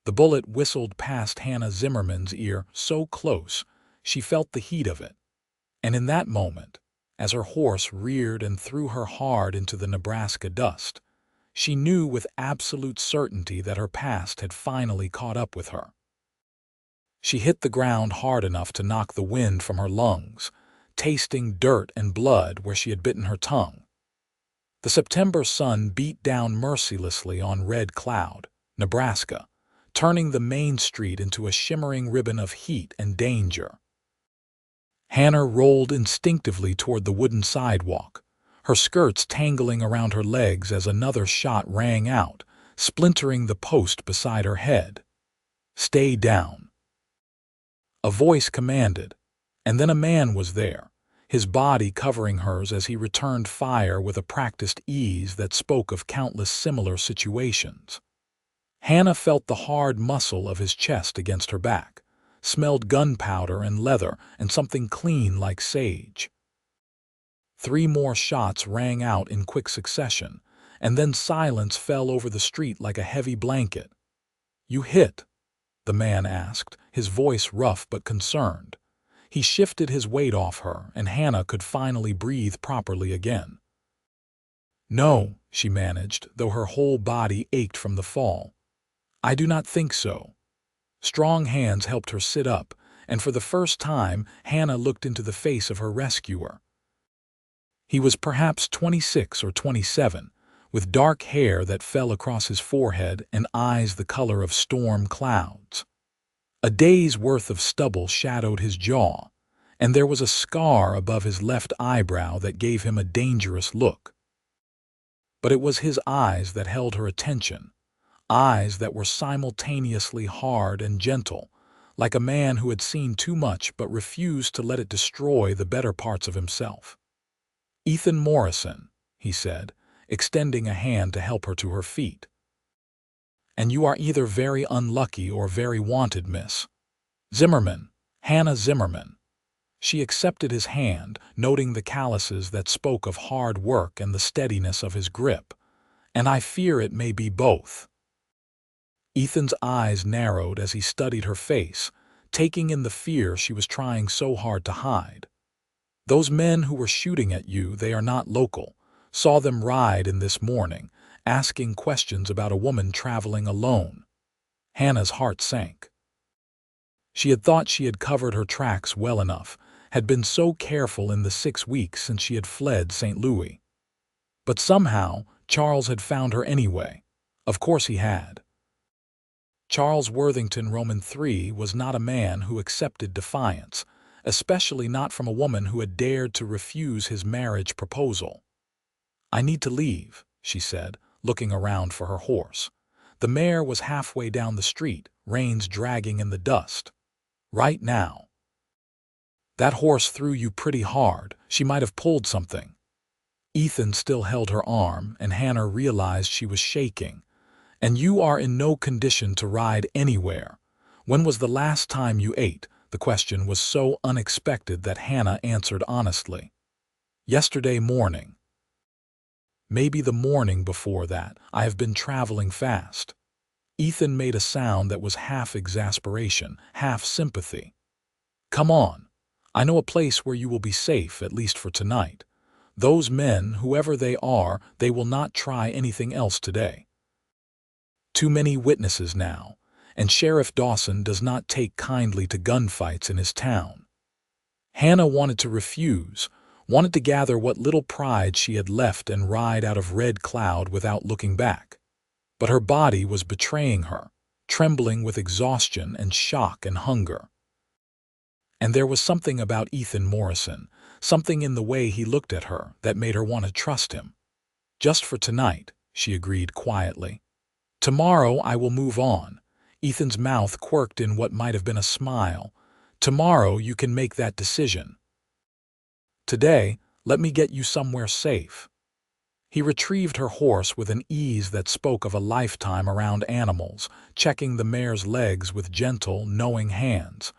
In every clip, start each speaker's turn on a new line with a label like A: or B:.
A: The bullet whistled past Hannah Zimmerman's ear so close she felt the heat of it. And in that moment, as her horse reared and threw her hard into the Nebraska dust, she knew with absolute certainty that her past had finally caught up with her. She hit the ground hard enough to knock the wind from her lungs, tasting dirt and blood where she had bitten her tongue. The September sun beat down mercilessly on Red Cloud, Nebraska, turning the main street into a shimmering ribbon of heat and danger. Hannah rolled instinctively toward the wooden sidewalk, her skirts tangling around her legs as another shot rang out, splintering the post beside her head. "Stay down," a voice commanded, and then a man was there, his body covering hers as he returned fire with a practiced ease that spoke of countless similar situations. Hannah felt the hard muscle of his chest against her back, smelled gunpowder and leather and something clean like sage. 3 more shots rang out in quick succession, and then silence fell over the street like a heavy blanket. "You hit?" the man asked, his voice rough but concerned. He shifted his weight off her, and Hannah could finally breathe properly again. "No," she managed, though her whole body ached from the fall. "I do not think so." Strong hands helped her sit up, and for the first time Hannah looked into the face of her rescuer. He was perhaps 26 or 27, with dark hair that fell across his forehead and eyes the color of storm clouds. A day's worth of stubble shadowed his jaw, and there was a scar above his left eyebrow that gave him a dangerous look. But it was his eyes that held her attention, eyes that were simultaneously hard and gentle, like a man who had seen too much but refused to let it destroy the better parts of himself. "Ethan Morrison," he said, extending a hand to help her to her feet. "And you are either very unlucky or very wanted, miss." "Zimmerman, Hannah Zimmerman." She accepted his hand, noting the calluses that spoke of hard work and the steadiness of his grip. "And I fear it may be both." Ethan's eyes narrowed as he studied her face, taking in the fear she was trying so hard to hide. "Those men who were shooting at you, they are not local. Saw them ride in this morning, asking questions about a woman traveling alone." Hannah's heart sank. She had thought she had covered her tracks well enough, had been so careful in the 6 weeks since she had fled St. Louis. But somehow, Charles had found her anyway. Of course he had. Charles Worthington Roman III was not a man who accepted defiance, especially not from a woman who had dared to refuse his marriage proposal. "I need to leave," she said, looking around for her horse. The mare was halfway down the street, reins dragging in the dust. "Right now." "That horse threw you pretty hard. She might have pulled something." Ethan still held her arm, and Hannah realized she was shaking. "And you are in no condition to ride anywhere. When was the last time you ate?" The question was so unexpected that Hannah answered honestly. "Yesterday morning." "Maybe the morning before that. I have been traveling fast." Ethan made a sound that was half exasperation, half sympathy. "Come on. I know a place where you will be safe, at least for tonight. Those men, whoever they are, they will not try anything else today. Too many witnesses now, and Sheriff Dawson does not take kindly to gunfights in his town." Hannah wanted to refuse, wanted to gather what little pride she had left and ride out of Red Cloud without looking back. But her body was betraying her, trembling with exhaustion and shock and hunger. And there was something about Ethan Morrison, something in the way he looked at her, that made her want to trust him. "Just for tonight," she agreed quietly. "Tomorrow I will move on." Ethan's mouth quirked in what might have been a smile. "Tomorrow you can make that decision. Today, let me get you somewhere safe." He retrieved her horse with an ease that spoke of a lifetime around animals, checking the mare's legs with gentle, knowing hands.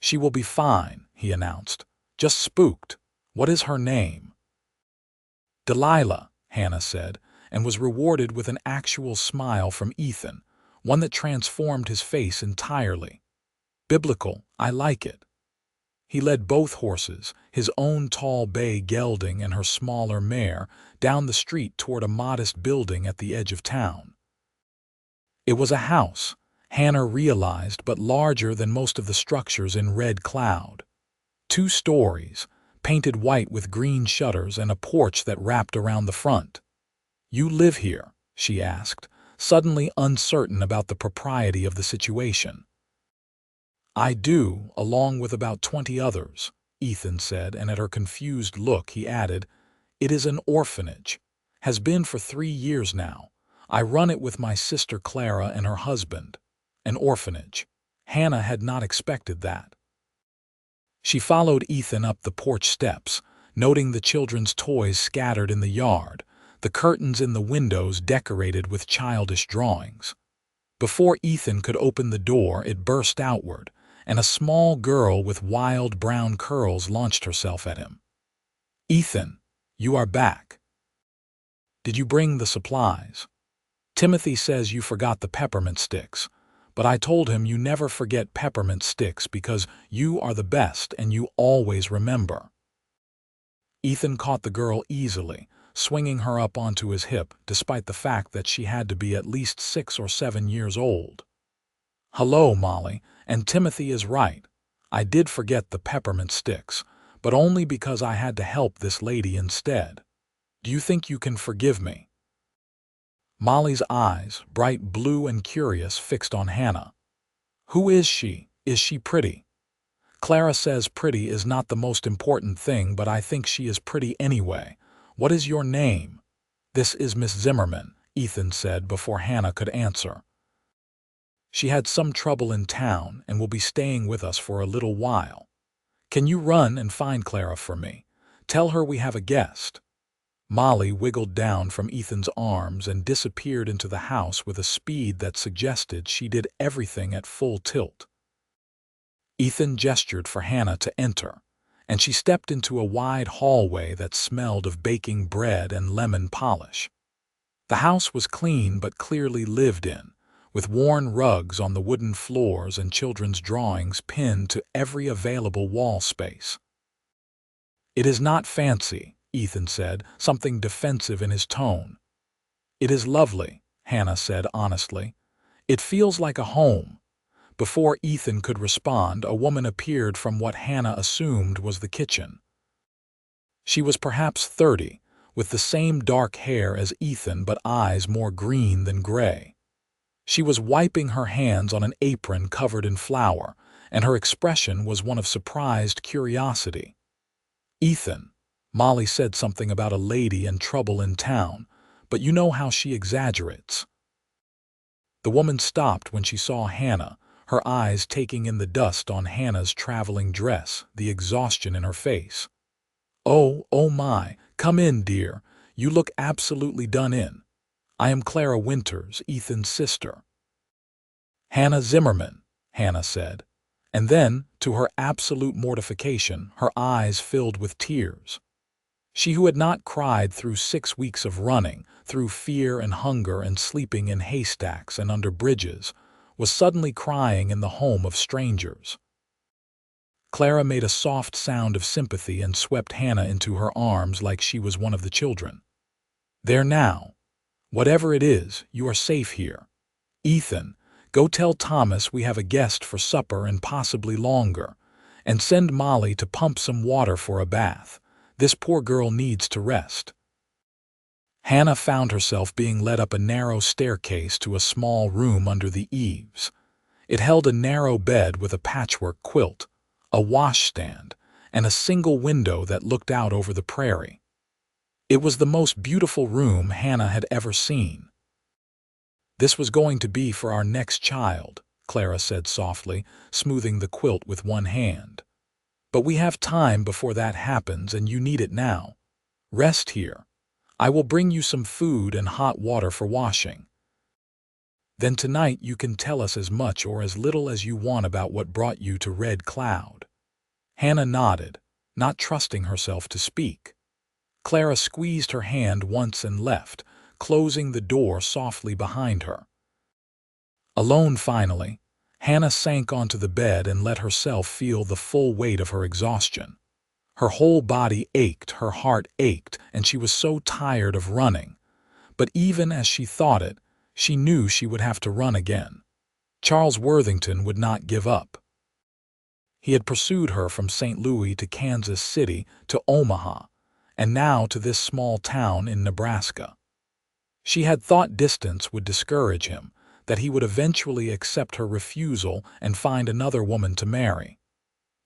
A: "She will be fine," he announced. "Just spooked. What is her name?" "Delilah," Hannah said, and was rewarded with an actual smile from Ethan, one that transformed his face entirely. Biblical, I like it. He led both horses, his own tall bay gelding and her smaller mare, down the street toward a modest building at the edge of town. It was a house, Hannah realized, but larger than most of the structures in Red Cloud. 2 stories, painted white with green shutters and a porch that wrapped around the front. "You live here?" she asked, suddenly uncertain about the propriety of the situation. "I do, along with about 20 others," Ethan said, and at her confused look he added, "It is an orphanage. Has been for 3 years now. I run it with my sister Clara and her husband." An orphanage. Hannah had not expected that. She followed Ethan up the porch steps, noting the children's toys scattered in the yard, the curtains in the windows decorated with childish drawings. Before Ethan could open the door, it burst outward, and a small girl with wild brown curls launched herself at him. "Ethan, you are back. Did you bring the supplies? Timothy says you forgot the peppermint sticks, but I told him you never forget peppermint sticks because you are the best and you always remember." Ethan caught the girl easily, swinging her up onto his hip despite the fact that she had to be at least 6 or 7 years old. "Hello, Molly, and Timothy is right. I did forget the peppermint sticks, but only because I had to help this lady instead. Do you think you can forgive me?" Molly's eyes, bright blue and curious, fixed on Hannah. "Who is she? Is she pretty?" "Clara says pretty is not the most important thing, but I think she is pretty anyway. What is your name?" "This is Miss Zimmerman," Ethan said before Hannah could answer. "She had some trouble in town and will be staying with us for a little while. Can you run and find Clara for me? Tell her we have a guest." Molly wiggled down from Ethan's arms and disappeared into the house with a speed that suggested she did everything at full tilt. Ethan gestured for Hannah to enter, and she stepped into a wide hallway that smelled of baking bread and lemon polish. The house was clean but clearly lived in, with worn rugs on the wooden floors and children's drawings pinned to every available wall space. "It is not fancy," Ethan said, something defensive in his tone. "It is lovely," Hannah said honestly. "It feels like a home." Before Ethan could respond, a woman appeared from what Hannah assumed was the kitchen. She was perhaps 30, with the same dark hair as Ethan but eyes more green than gray. She was wiping her hands on an apron covered in flour, and her expression was one of surprised curiosity. "Ethan, Molly said something about a lady and trouble in town, but you know how she exaggerates." The woman stopped when she saw Hannah, her eyes taking in the dust on Hannah's traveling dress, the exhaustion in her face. Oh my, come in, dear. You look absolutely done in. I am Clara Winters, Ethan's sister." "Hannah Zimmerman," Hannah said, and then, to her absolute mortification, her eyes filled with tears. She who had not cried through 6 weeks of running, through fear and hunger and sleeping in haystacks and under bridges, was suddenly crying in the home of strangers. Clara made a soft sound of sympathy and swept Hannah into her arms like she was one of the children. "There now. Whatever it is, you are safe here. Ethan, go tell Thomas we have a guest for supper and possibly longer, and send Molly to pump some water for a bath. This poor girl needs to rest." Hannah found herself being led up a narrow staircase to a small room under the eaves. It held a narrow bed with a patchwork quilt, a washstand, and a single window that looked out over the prairie. It was the most beautiful room Hannah had ever seen. "This was going to be for our next child," Clara said softly, smoothing the quilt with one hand. "But we have time before that happens, and you need it now. Rest here. I will bring you some food and hot water for washing. Then tonight you can tell us as much or as little as you want about what brought you to Red Cloud." Hannah nodded, not trusting herself to speak. Clara squeezed her hand once and left, closing the door softly behind her. Alone finally, Hannah sank onto the bed and let herself feel the full weight of her exhaustion. Her whole body ached, her heart ached, and she was so tired of running. But even as she thought it, she knew she would have to run again. Charles Worthington would not give up. He had pursued her from St. Louis to Kansas City to Omaha, and now to this small town in Nebraska. She had thought distance would discourage him, that he would eventually accept her refusal and find another woman to marry.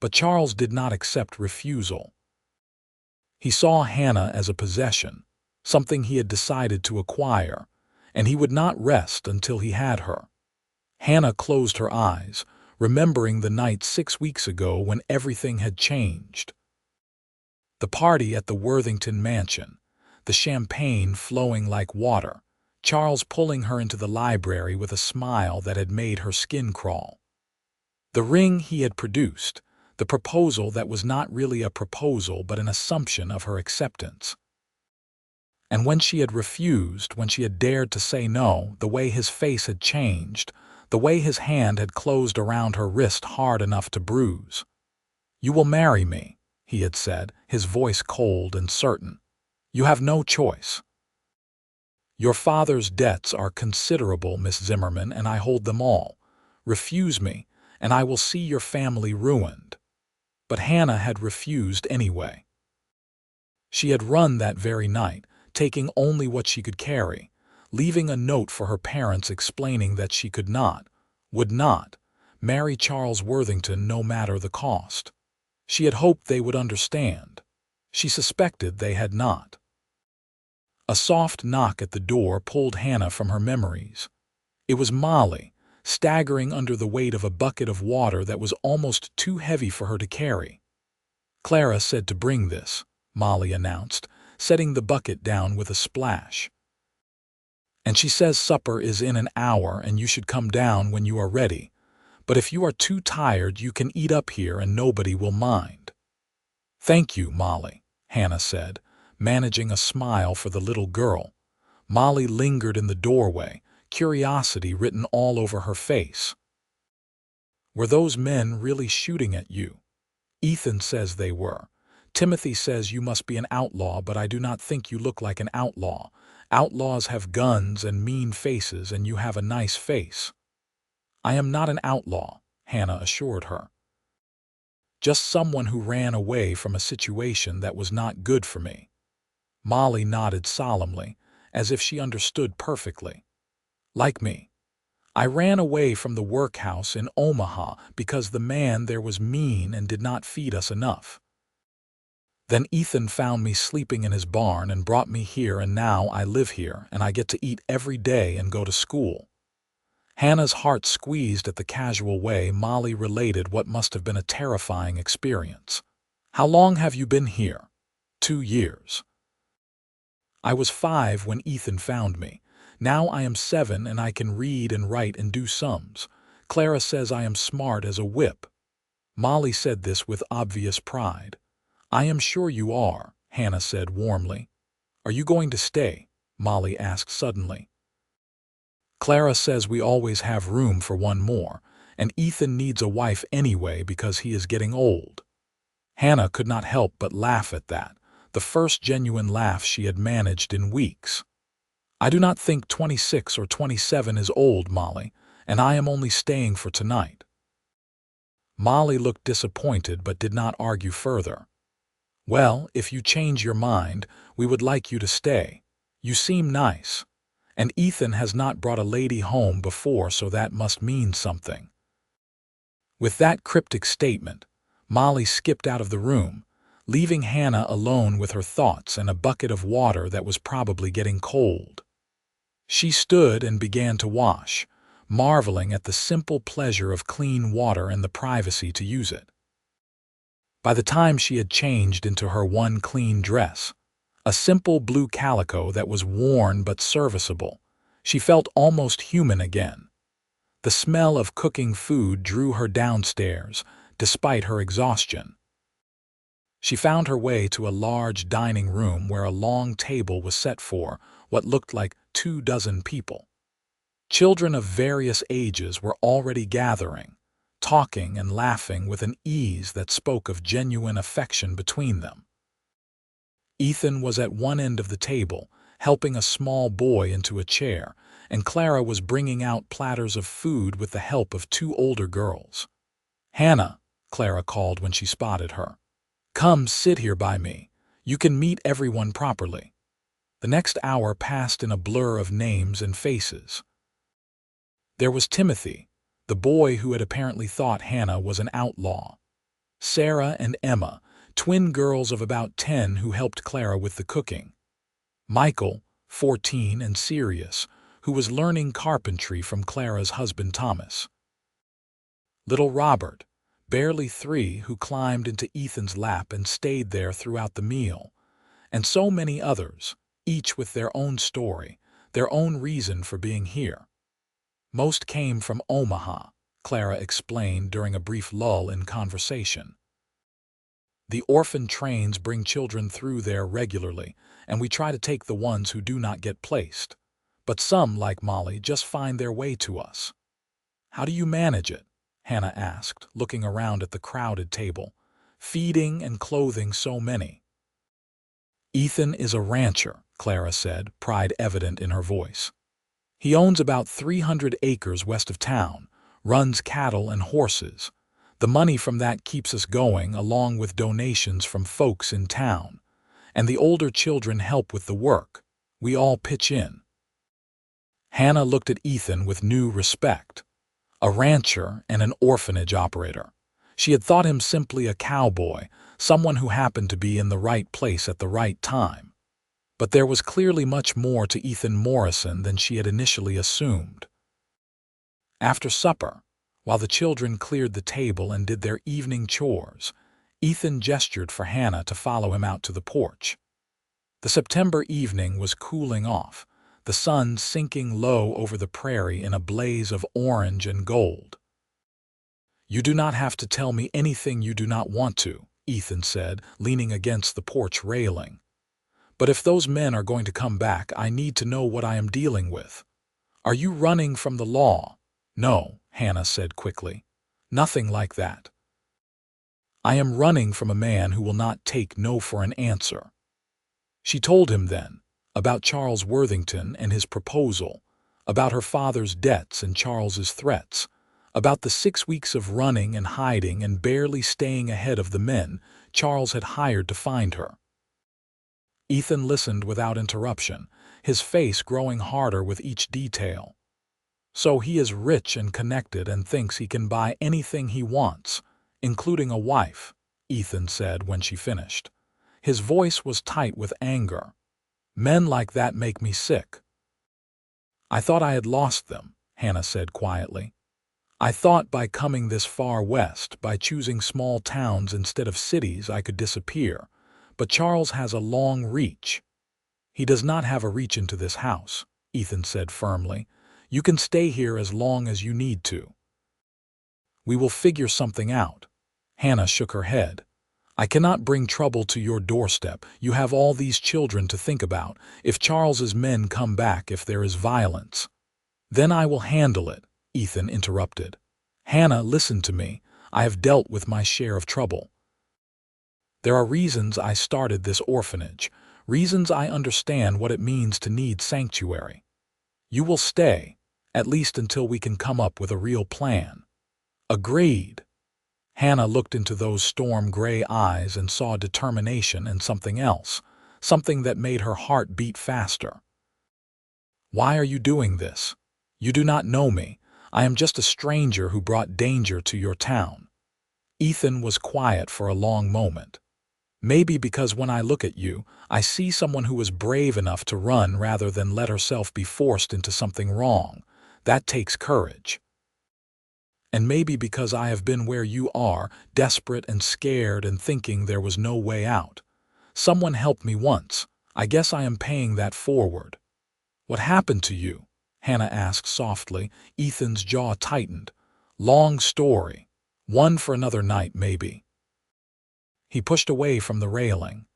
A: But Charles did not accept refusal. He saw Hannah as a possession, something he had decided to acquire, and he would not rest until he had her. Hannah closed her eyes, remembering the night 6 weeks ago when everything had changed. The party at the Worthington mansion, the champagne flowing like water, Charles pulling her into the library with a smile that had made her skin crawl. The ring he had produced, the proposal that was not really a proposal but an assumption of her acceptance. And when she had refused, when she had dared to say no, the way his face had changed, the way his hand had closed around her wrist hard enough to bruise. "You will marry me," he had said, his voice cold and certain. "You have no choice. Your father's debts are considerable, Miss Zimmerman, and I hold them all. Refuse me, and I will see your family ruined." But Hannah had refused anyway. She had run that very night, taking only what she could carry, leaving a note for her parents explaining that she could not, would not, marry Charles Worthington no matter the cost. She had hoped they would understand. She suspected they had not. A soft knock at the door pulled Hannah from her memories. It was Molly, staggering under the weight of a bucket of water that was almost too heavy for her to carry. "Clara said to bring this," Molly announced, setting the bucket down with a splash. "And she says supper is in an hour and you should come down when you are ready. But if you are too tired, you can eat up here and nobody will mind." "Thank you, Molly," Hannah said, managing a smile for the little girl. Molly lingered in the doorway, curiosity written all over her face. "Were those men really shooting at you?" "Ethan says they were. Timothy says you must be an outlaw, but I do not think you look like an outlaw. Outlaws have guns and mean faces, and you have a nice face." "I am not an outlaw," Hannah assured her. "Just someone who ran away from a situation that was not good for me." Molly nodded solemnly, as if she understood perfectly. "Like me. I ran away from the workhouse in Omaha because the man there was mean and did not feed us enough. Then Ethan found me sleeping in his barn and brought me here, and now I live here and I get to eat every day and go to school." Hannah's heart squeezed at the casual way Molly related what must have been a terrifying experience. "How long have you been here?" 2 years. "I was 5 when Ethan found me. Now I am 7 and I can read and write and do sums. Clara says I am smart as a whip." Molly said this with obvious pride. "I am sure you are," Hannah said warmly. "Are you going to stay?" Molly asked suddenly. "Clara says we always have room for one more, and Ethan needs a wife anyway because he is getting old." Hannah could not help but laugh at that, the first genuine laugh she had managed in weeks. "I do not think 26 or 27 is old, Molly, and I am only staying for tonight." Molly looked disappointed but did not argue further. "Well, if you change your mind, we would like you to stay. You seem nice. And Ethan has not brought a lady home before, so that must mean something." With that cryptic statement, Molly skipped out of the room, leaving Hannah alone with her thoughts and a bucket of water that was probably getting cold. She stood and began to wash, marveling at the simple pleasure of clean water and the privacy to use it. By the time she had changed into her one clean dress, a simple blue calico that was worn but serviceable, she felt almost human again. The smell of cooking food drew her downstairs, despite her exhaustion. She found her way to a large dining room where a long table was set for what looked like 24 people. Children of various ages were already gathering, talking and laughing with an ease that spoke of genuine affection between them. Ethan was at one end of the table, helping a small boy into a chair, and Clara was bringing out platters of food with the help of two older girls. "Hannah," Clara called when she spotted her. "Come sit here by me. You can meet everyone properly." The next hour passed in a blur of names and faces. There was Timothy, the boy who had apparently thought Hannah was an outlaw. Sarah and Emma, twin girls of about 10 who helped Clara with the cooking. Michael, 14 and serious, who was learning carpentry from Clara's husband Thomas. Little Robert, barely 3, who climbed into Ethan's lap and stayed there throughout the meal. And so many others, each with their own story, their own reason for being here. Most came from Omaha, Clara explained during a brief lull in conversation. The orphan trains bring children through there regularly, and we try to take the ones who do not get placed. But some, like Molly, just find their way to us. "How do you manage it?" Hannah asked, looking around at the crowded table, feeding and clothing so many. "Ethan is a rancher," Clara said, pride evident in her voice. "He owns about 300 acres west of town, runs cattle and horses. The money from that keeps us going, along with donations from folks in town. And the older children help with the work. We all pitch in." Hannah looked at Ethan with new respect. A rancher and an orphanage operator. She had thought him simply a cowboy, someone who happened to be in the right place at the right time. But there was clearly much more to Ethan Morrison than she had initially assumed. After supper, while the children cleared the table and did their evening chores, Ethan gestured for Hannah to follow him out to the porch. The September evening was cooling off, the sun sinking low over the prairie in a blaze of orange and gold. "You do not have to tell me anything you do not want to," Ethan said, leaning against the porch railing. "But if those men are going to come back, I need to know what I am dealing with. Are you running from the law?" "No," Hannah said quickly. "Nothing like that. I am running from a man who will not take no for an answer." She told him then, about Charles Worthington and his proposal, about her father's debts and Charles's threats, about the 6 weeks of running and hiding and barely staying ahead of the men Charles had hired to find her. Ethan listened without interruption, his face growing harder with each detail. "So he is rich and connected and thinks he can buy anything he wants, including a wife," Ethan said when she finished. His voice was tight with anger. "Men like that make me sick." "I thought I had lost them," Hannah said quietly. "I thought by coming this far west, by choosing small towns instead of cities, I could disappear. But Charles has a long reach." "He does not have a reach into this house," Ethan said firmly. "You can stay here as long as you need to." "We will figure something out." Hannah shook her head. "I cannot bring trouble to your doorstep. You have all these children to think about. If Charles's men come back, if there is violence." "Then I will handle it," Ethan interrupted. "Hannah, listen to me. I have dealt with my share of trouble. There are reasons I started this orphanage, reasons I understand what it means to need sanctuary. You will stay, at least until we can come up with a real plan." "Agreed." Hannah looked into those storm-gray eyes and saw determination and something else, something that made her heart beat faster. "Why are you doing this? You do not know me. I am just a stranger who brought danger to your town." Ethan was quiet for a long moment. "Maybe because when I look at you, I see someone who was brave enough to run rather than let herself be forced into something wrong. That takes courage. And maybe because I have been where you are, desperate and scared and thinking there was no way out. Someone helped me once. I guess I am paying that forward." "What happened to you?" Hannah asked softly. Ethan's jaw tightened. "Long story. One for another night, maybe." He pushed away from the railing.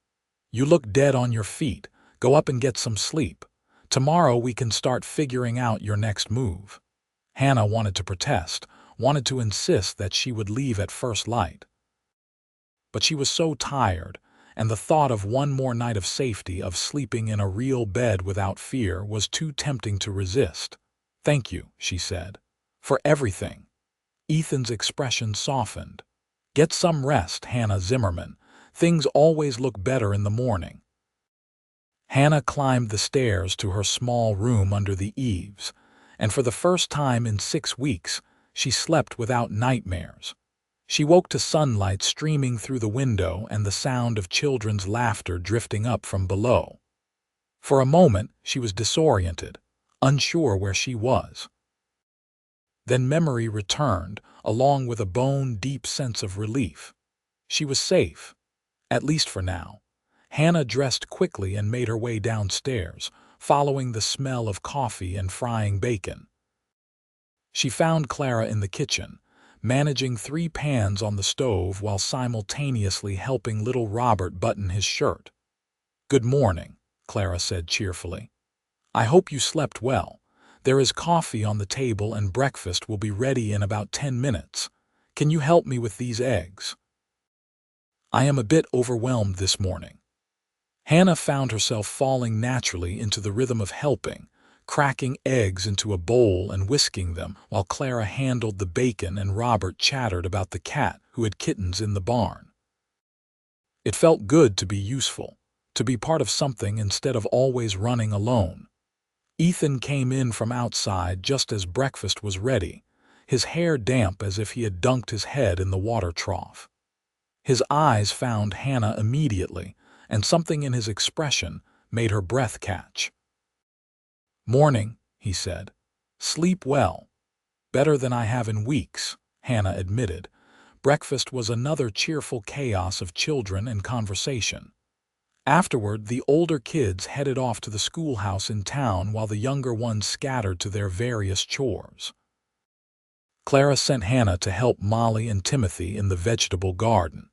A: "You look dead on your feet. Go up and get some sleep. Tomorrow we can start figuring out your next move." Hannah wanted to protest, wanted to insist that she would leave at first light. But she was so tired, and the thought of one more night of safety, of sleeping in a real bed without fear, was too tempting to resist. "Thank you," she said, "for everything." Ethan's expression softened. "Get some rest, Hannah Zimmerman. Things always look better in the morning." Hannah climbed the stairs to her small room under the eaves, and for the first time in 6 weeks, she slept without nightmares. She woke to sunlight streaming through the window and the sound of children's laughter drifting up from below. For a moment, she was disoriented, unsure where she was. Then memory returned, along with a bone-deep sense of relief. She was safe, at least for now. Hannah dressed quickly and made her way downstairs, following the smell of coffee and frying bacon. She found Clara in the kitchen, managing 3 pans on the stove while simultaneously helping little Robert button his shirt. "Good morning," Clara said cheerfully. "I hope you slept well. There is coffee on the table and breakfast will be ready in about 10 minutes. Can you help me with these eggs? I am a bit overwhelmed this morning." Hannah found herself falling naturally into the rhythm of helping, cracking eggs into a bowl and whisking them while Clara handled the bacon and Robert chattered about the cat who had kittens in the barn. It felt good to be useful, to be part of something instead of always running alone. Ethan came in from outside just as breakfast was ready, his hair damp as if he had dunked his head in the water trough. His eyes found Hannah immediately, and something in his expression made her breath catch. "Morning," he said. "Sleep well." "Better than I have in weeks," Hannah admitted. Breakfast was another cheerful chaos of children and conversation. Afterward, the older kids headed off to the schoolhouse in town while the younger ones scattered to their various chores. Clara sent Hannah to help Molly and Timothy in the vegetable garden,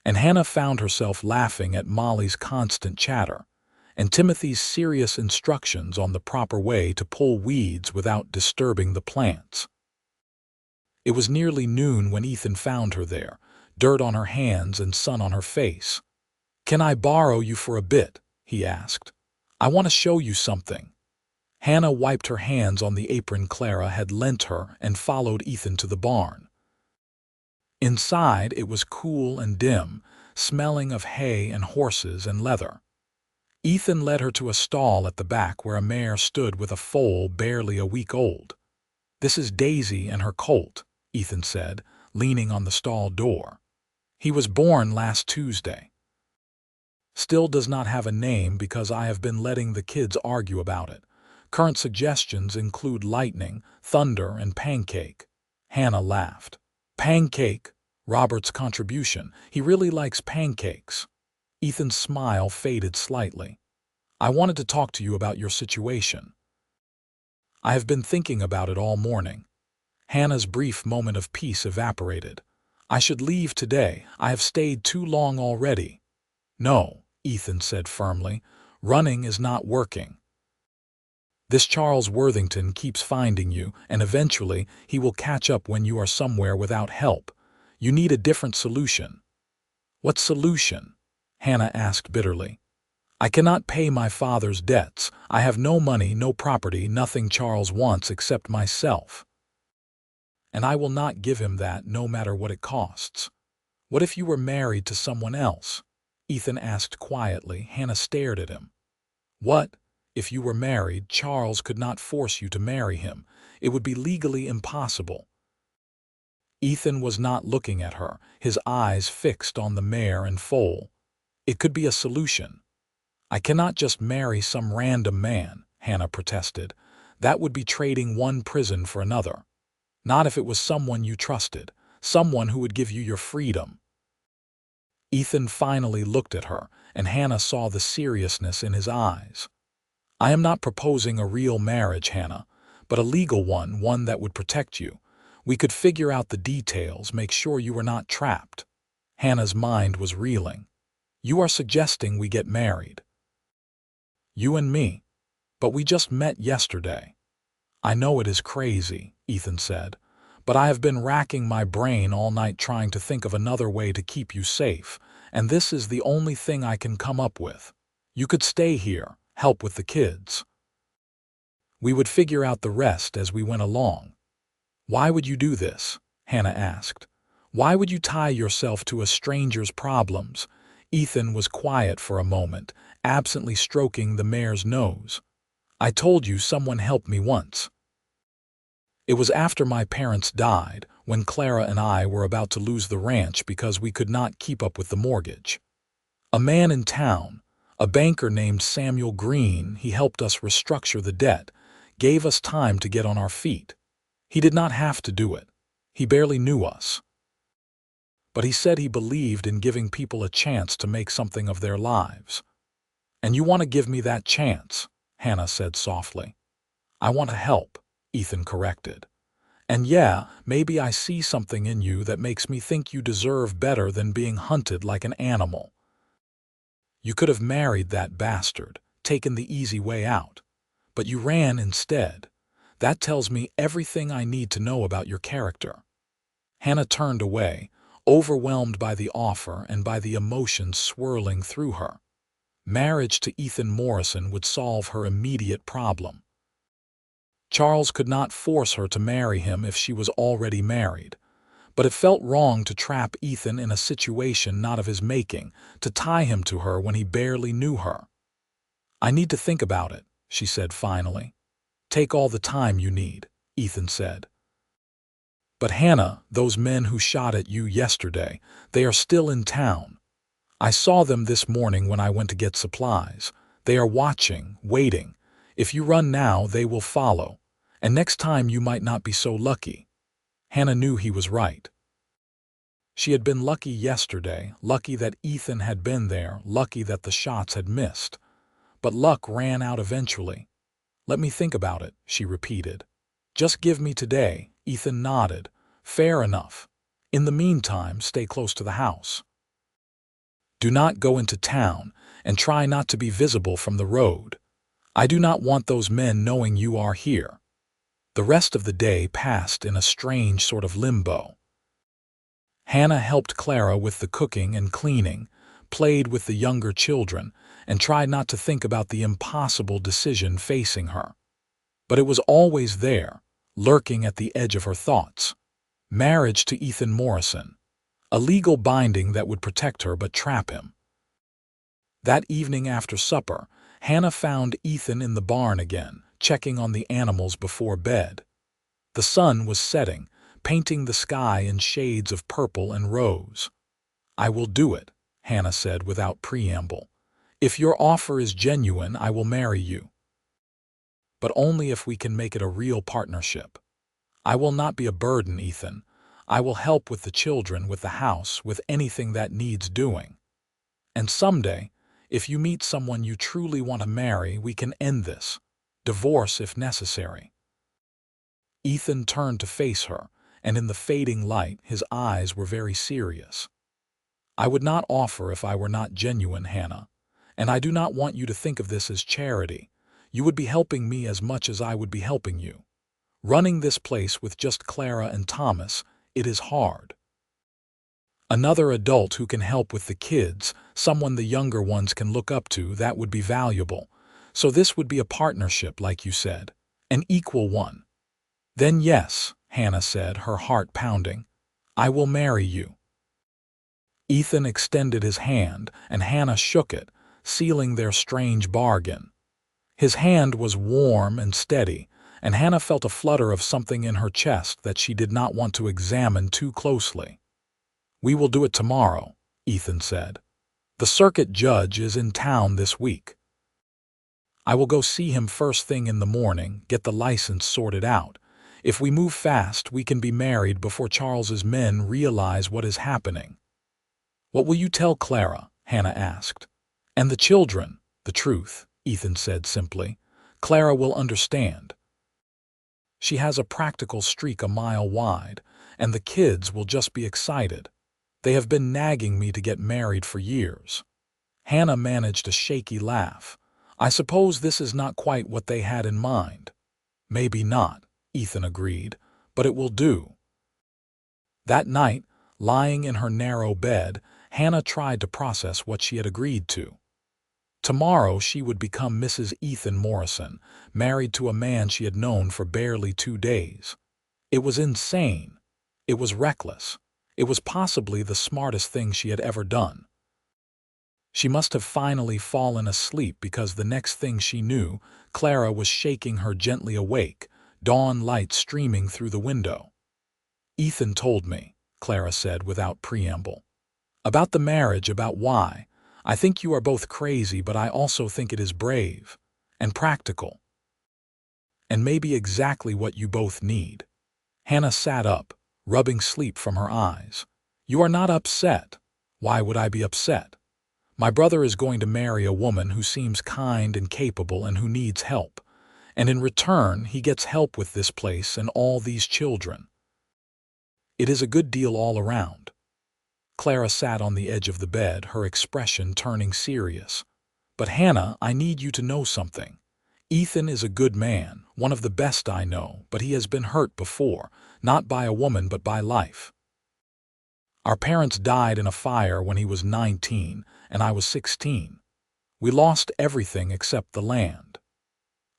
A: and Hannah found herself laughing at Molly's constant chatter and Timothy's serious instructions on the proper way to pull weeds without disturbing the plants. It was nearly noon when Ethan found her there, dirt on her hands and sun on her face. "Can I borrow you for a bit?" he asked. "I want to show you something." Hannah wiped her hands on the apron Clara had lent her and followed Ethan to the barn. Inside, it was cool and dim, smelling of hay and horses and leather. Ethan led her to a stall at the back where a mare stood with a foal barely a week old. "This is Daisy and her colt," Ethan said, leaning on the stall door. "He was born last Tuesday. Still does not have a name because I have been letting the kids argue about it. Current suggestions include lightning, thunder, and pancake." Hannah laughed. "Pancake?" Robert's contribution. "He really likes pancakes." Ethan's smile faded slightly. "I wanted to talk to you about your situation." "I have been thinking about it all morning." Hannah's brief moment of peace evaporated. "I should leave today. I have stayed too long already." "No," Ethan said firmly. "Running is not working. This Charles Worthington keeps finding you, and eventually he will catch up when you are somewhere without help. You need a different solution." "What solution?" Hannah asked bitterly. "I cannot pay my father's debts. I have no money, no property, nothing Charles wants except myself. And I will not give him that no matter what it costs." "What if you were married to someone else?" Ethan asked quietly. Hannah stared at him. "What? If you were married, Charles could not force you to marry him. It would be legally impossible." Ethan was not looking at her, his eyes fixed on the mare and foal. "It could be a solution." "I cannot just marry some random man," Hannah protested. "That would be trading one prison for another. Not if it was someone you trusted, someone who would give you your freedom." Ethan finally looked at her, and Hannah saw the seriousness in his eyes. "I am not proposing a real marriage, Hannah, but a legal one, one that would protect you. We could figure out the details, make sure you were not trapped." Hannah's mind was reeling. "You are suggesting we get married?" "You and me?" But we just met yesterday. I know it is crazy, Ethan said, but I have been racking my brain all night trying to think of another way to keep you safe, and this is the only thing I can come up with. You could stay here, help with the kids. We would figure out the rest as we went along. Why would you do this? Hannah asked. Why would you tie yourself to a stranger's problems? Ethan was quiet for a moment, absently stroking the mare's nose. I told you someone helped me once. It was after my parents died, when Clara and I were about to lose the ranch because we could not keep up with the mortgage. A man in town, a banker named Samuel Green, he helped us restructure the debt, gave us time to get on our feet. He did not have to do it. He barely knew us. But he said he believed in giving people a chance to make something of their lives. And you want to give me that chance, Hannah said softly. I want to help, Ethan corrected. And yeah, maybe I see something in you that makes me think you deserve better than being hunted like an animal. You could have married that bastard, taken the easy way out. But you ran instead. That tells me everything I need to know about your character. Hannah turned away, overwhelmed by the offer and by the emotions swirling through her. Marriage to Ethan Morrison would solve her immediate problem. Charles could not force her to marry him if she was already married. But it felt wrong to trap Ethan in a situation not of his making, to tie him to her when he barely knew her. I need to think about it, she said finally. Take all the time you need, Ethan said. But Hannah, those men who shot at you yesterday, they are still in town. I saw them this morning when I went to get supplies. They are watching, waiting. If you run now, they will follow. And next time you might not be so lucky. Hannah knew he was right. She had been lucky yesterday, lucky that Ethan had been there, lucky that the shots had missed. But luck ran out eventually. Let me think about it, she repeated. Just give me today, Ethan nodded. Fair enough. In the meantime, stay close to the house. Do not go into town, and try not to be visible from the road. I do not want those men knowing you are here. The rest of the day passed in a strange sort of limbo. Hannah helped Clara with the cooking and cleaning, played with the younger children, and tried not to think about the impossible decision facing her. But it was always there, lurking at the edge of her thoughts. Marriage to Ethan Morrison. A legal binding that would protect her but trap him. That evening after supper, Hannah found Ethan in the barn again, checking on the animals before bed. The sun was setting, painting the sky in shades of purple and rose. I will do it, Hannah said without preamble. If your offer is genuine, I will marry you. But only if we can make it a real partnership. I will not be a burden, Ethan. I will help with the children, with the house, with anything that needs doing. And someday, if you meet someone you truly want to marry, we can end this. Divorce if necessary. Ethan turned to face her, and in the fading light, his eyes were very serious. I would not offer if I were not genuine, Hannah. And I do not want you to think of this as charity. You would be helping me as much as I would be helping you. Running this place with just Clara and Thomas, it is hard. Another adult who can help with the kids, someone the younger ones can look up to, that would be valuable. So this would be a partnership, like you said, an equal one. Then yes, Hannah said, her heart pounding. I will marry you. Ethan extended his hand, and Hannah shook it, sealing their strange bargain. His hand was warm and steady, and Hannah felt a flutter of something in her chest that she did not want to examine too closely. We will do it tomorrow, Ethan said. The circuit judge is in town this week. I will go see him first thing in the morning, get the license sorted out. If we move fast, we can be married before Charles's men realize what is happening. What will you tell Clara? Hannah asked. And the children, the truth, Ethan said simply. Clara will understand. She has a practical streak a mile wide, and the kids will just be excited. They have been nagging me to get married for years. Hannah managed a shaky laugh. I suppose this is not quite what they had in mind. Maybe not, Ethan agreed, but it will do. That night, lying in her narrow bed, Hannah tried to process what she had agreed to. Tomorrow she would become Mrs. Ethan Morrison, married to a man she had known for barely 2 days. It was insane. It was reckless. It was possibly the smartest thing she had ever done. She must have finally fallen asleep because the next thing she knew, Clara was shaking her gently awake, dawn light streaming through the window. "Ethan told me," Clara said without preamble. "About the marriage, about why. I think you are both crazy, but I also think it is brave and practical. And maybe exactly what you both need." Hannah sat up, rubbing sleep from her eyes. "You are not upset. Why would I be upset? My brother is going to marry a woman who seems kind and capable and who needs help. And in return, he gets help with this place and all these children. It is a good deal all around." Clara sat on the edge of the bed, her expression turning serious. "But Hannah, I need you to know something. Ethan is a good man, one of the best I know, but he has been hurt before, not by a woman but by life. Our parents died in a fire when he was 19 and I was 16. We lost everything except the land.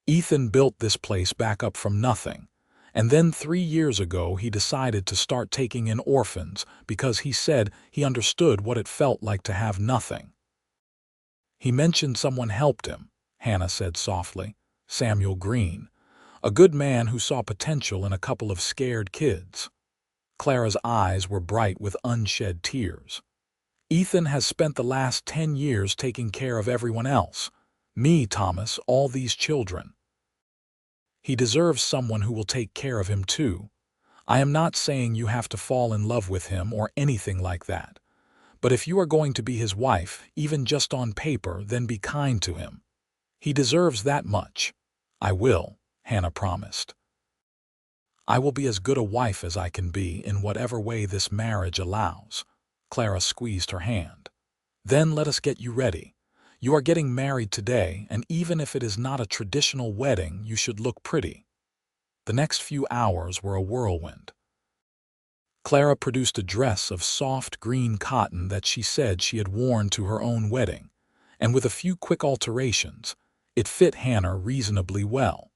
A: Ethan built this place back up from nothing, and then 3 years ago he decided to start taking in orphans because he said he understood what it felt like to have nothing. He mentioned someone helped him," Hannah said softly. "Samuel Green, a good man who saw potential in a couple of scared kids." Clara's eyes were bright with unshed tears. "Ethan has spent the last 10 years taking care of everyone else. Me, Thomas, all these children. He deserves someone who will take care of him too. I am not saying you have to fall in love with him or anything like that. But if you are going to be his wife, even just on paper, then be kind to him. He deserves that much." "I will," Hannah promised. "I will be as good a wife as I can be in whatever way this marriage allows." Clara squeezed her hand. "Then let us get you ready. You are getting married today, and even if it is not a traditional wedding, you should look pretty." The next few hours were a whirlwind. Clara produced a dress of soft green cotton that she said she had worn to her own wedding, and with a few quick alterations, it fit Hannah reasonably well.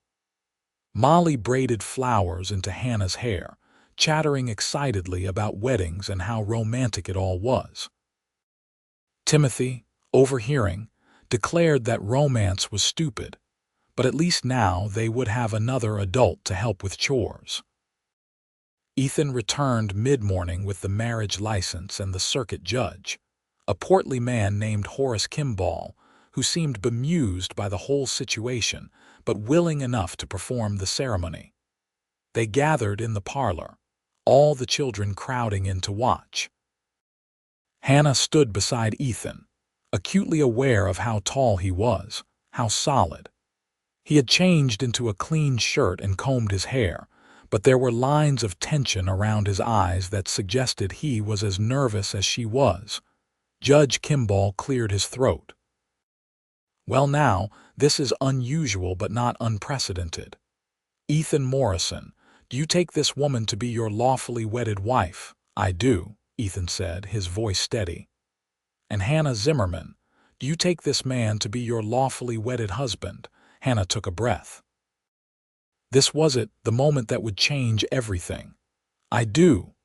A: Molly braided flowers into Hannah's hair, chattering excitedly about weddings and how romantic it all was. Timothy, overhearing, declared that romance was stupid, but at least now they would have another adult to help with chores. Ethan returned mid-morning with the marriage license and the circuit judge, a portly man named Horace Kimball, who seemed bemused by the whole situation, but willing enough to perform the ceremony. They gathered in the parlor, all the children crowding in to watch. Hannah stood beside Ethan, acutely aware of how tall he was, how solid. He had changed into a clean shirt and combed his hair, but there were lines of tension around his eyes that suggested he was as nervous as she was. Judge Kimball cleared his throat. "Well now, this is unusual but not unprecedented. Ethan Morrison, do you take this woman to be your lawfully wedded wife?" "I do," Ethan said, his voice steady. "And Hannah Zimmerman, do you take this man to be your lawfully wedded husband?" Hannah took a breath. This was it, the moment that would change everything. "I do."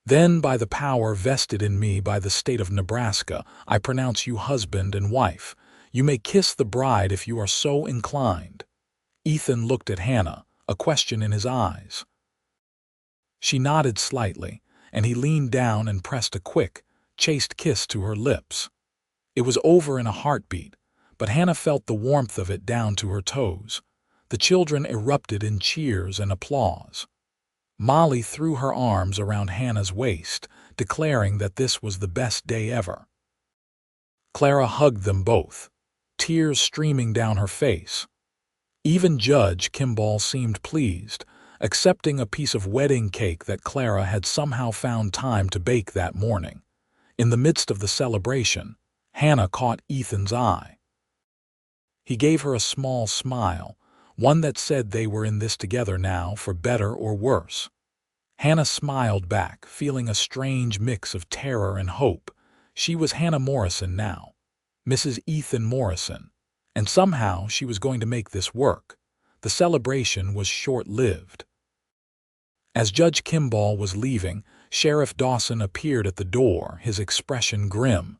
A: "Then, by the power vested in me by the state of Nebraska, I pronounce you husband and wife. You may kiss the bride if you are so inclined." Ethan looked at Hannah, a question in his eyes. She nodded slightly, and he leaned down and pressed a quick, chaste kiss to her lips. It was over in a heartbeat, but Hannah felt the warmth of it down to her toes. The children erupted in cheers and applause. Molly threw her arms around Hannah's waist, declaring that this was the best day ever. Clara hugged them both, tears streaming down her face. Even Judge Kimball seemed pleased, accepting a piece of wedding cake that Clara had somehow found time to bake that morning. In the midst of the celebration, Hannah caught Ethan's eye. He gave her a small smile, one that said they were in this together now for better or worse. Hannah smiled back, feeling a strange mix of terror and hope. She was Hannah Morrison now, Mrs. Ethan Morrison, and somehow she was going to make this work. The celebration was short-lived. As Judge Kimball was leaving, Sheriff Dawson appeared at the door, his expression grim.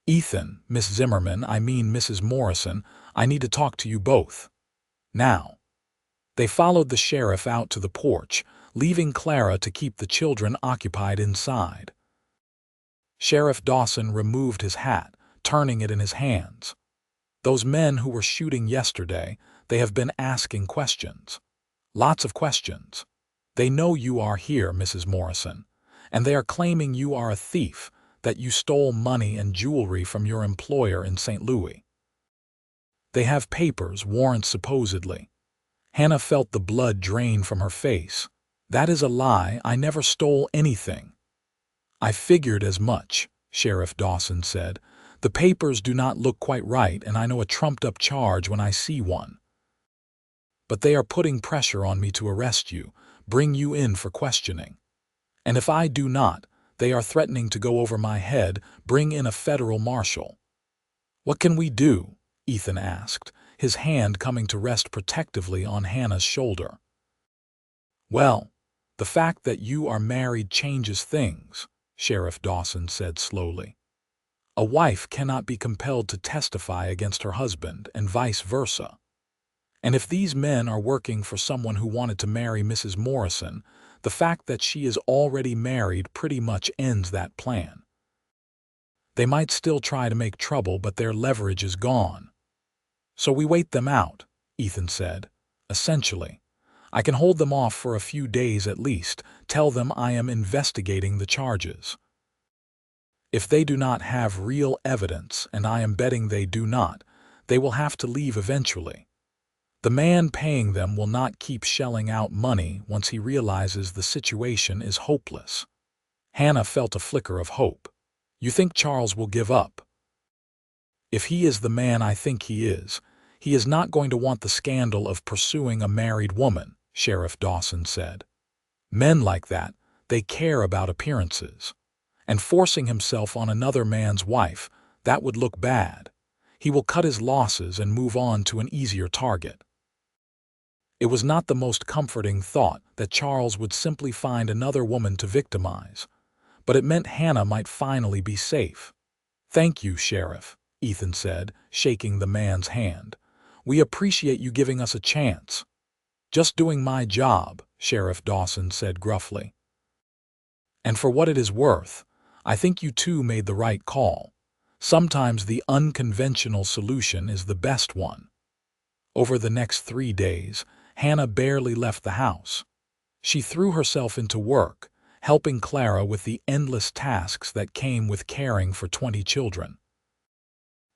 A: "Ethan, Miss Zimmerman, I mean Mrs. Morrison, I need to talk to you both. Now." They followed the sheriff out to the porch, leaving Clara to keep the children occupied inside. Sheriff Dawson removed his hat, turning it in his hands. "Those men who were shooting yesterday, they have been asking questions. Lots of questions. They know you are here, Mrs. Morrison, and they are claiming you are a thief, that you stole money and jewelry from your employer in St. Louis. They have papers, warrants supposedly." Hannah felt the blood drain from her face. "That is a lie. I never stole anything." "I figured as much," Sheriff Dawson said. "The papers do not look quite right, and I know a trumped-up charge when I see one. But they are putting pressure on me to arrest you, bring you in for questioning. And if I do not, they are threatening to go over my head, bring in a federal marshal." "What can we do?" Ethan asked, his hand coming to rest protectively on Hannah's shoulder. "Well, the fact that you are married changes things," Sheriff Dawson said slowly. "A wife cannot be compelled to testify against her husband, and vice versa. And if these men are working for someone who wanted to marry Mrs. Morrison, the fact that she is already married pretty much ends that plan. They might still try to make trouble, but their leverage is gone. So we wait them out," Ethan said. "Essentially, I can hold them off for a few days at least, tell them I am investigating the charges. If they do not have real evidence, and I am betting they do not, they will have to leave eventually. The man paying them will not keep shelling out money once he realizes the situation is hopeless." Hannah felt a flicker of hope. "You think Charles will give up?" "If he is the man I think he is not going to want the scandal of pursuing a married woman," Sheriff Dawson said. "Men like that, they care about appearances. And forcing himself on another man's wife, that would look bad. He will cut his losses and move on to an easier target." It was not the most comforting thought that Charles would simply find another woman to victimize, but it meant Hannah might finally be safe. "Thank you, Sheriff," Ethan said, shaking the man's hand. "We appreciate you giving us a chance." "Just doing my job," Sheriff Dawson said gruffly. "And for what it is worth, I think you two made the right call. Sometimes the unconventional solution is the best one." Over the next 3 days, Hannah barely left the house. She threw herself into work, helping Clara with the endless tasks that came with caring for 20 children.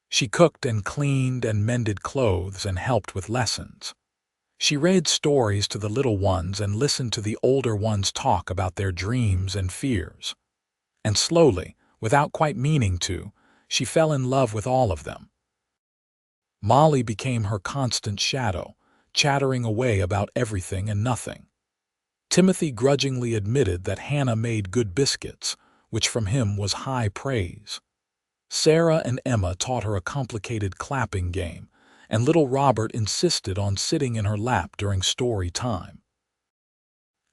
A: She cooked and cleaned and mended clothes and helped with lessons. She read stories to the little ones and listened to the older ones talk about their dreams and fears. And slowly, without quite meaning to, she fell in love with all of them. Molly became her constant shadow, chattering away about everything and nothing. Timothy grudgingly admitted that Hannah made good biscuits, which from him was high praise. Sarah and Emma taught her a complicated clapping game, and little Robert insisted on sitting in her lap during story time.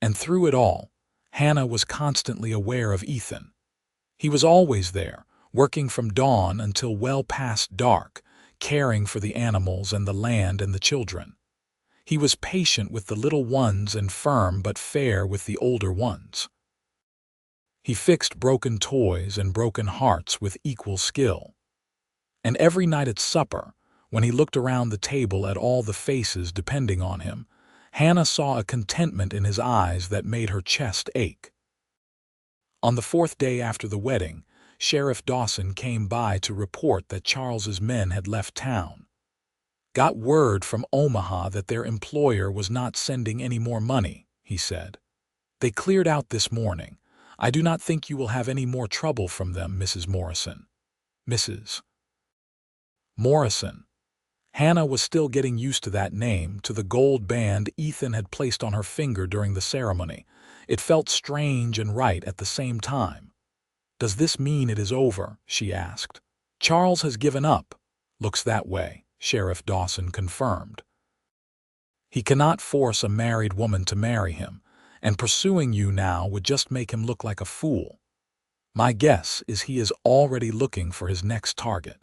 A: And through it all, Hannah was constantly aware of Ethan. He was always there, working from dawn until well past dark, caring for the animals and the land and the children. He was patient with the little ones and firm but fair with the older ones. He fixed broken toys and broken hearts with equal skill. And every night at supper, when he looked around the table at all the faces depending on him, Hannah saw a contentment in his eyes that made her chest ache. On the 4th day after the wedding, Sheriff Dawson came by to report that Charles's men had left town. "Got word from Omaha that their employer was not sending any more money," he said. "They cleared out this morning. I do not think you will have any more trouble from them, Mrs. Morrison." "Mrs. Morrison." Hannah was still getting used to that name, to the gold band Ethan had placed on her finger during the ceremony. It felt strange and right at the same time. "Does this mean it is over?" she asked. "Charles has given up." "Looks that way," Sheriff Dawson confirmed. "He cannot force a married woman to marry him, and pursuing you now would just make him look like a fool. My guess is he is already looking for his next target."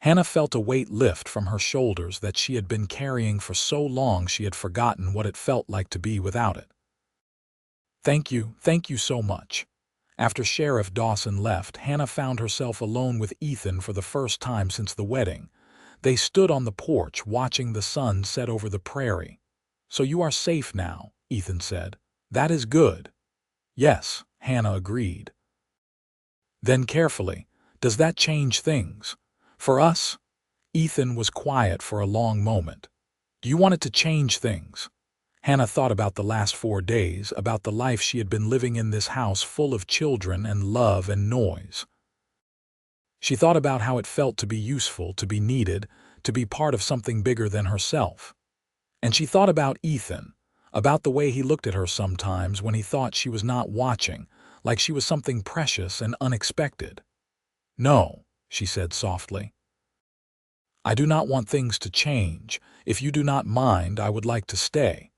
A: Hannah felt a weight lift from her shoulders that she had been carrying for so long she had forgotten what it felt like to be without it. Thank you so much." After Sheriff Dawson left, Hannah found herself alone with Ethan for the first time since the wedding. They stood on the porch watching the sun set over the prairie. "So you are safe now," Ethan said. "That is good." "Yes," Hannah agreed. Then carefully, "Does that change things? For us?" Ethan was quiet for a long moment. "Do you want it to change things?" Hannah thought about the last 4 days, about the life she had been living in this house full of children and love and noise. She thought about how it felt to be useful, to be needed, to be part of something bigger than herself. And she thought about Ethan, about the way he looked at her sometimes when he thought she was not watching, like she was something precious and unexpected. "No," she said softly. "I do not want things to change. If you do not mind, I would like to stay.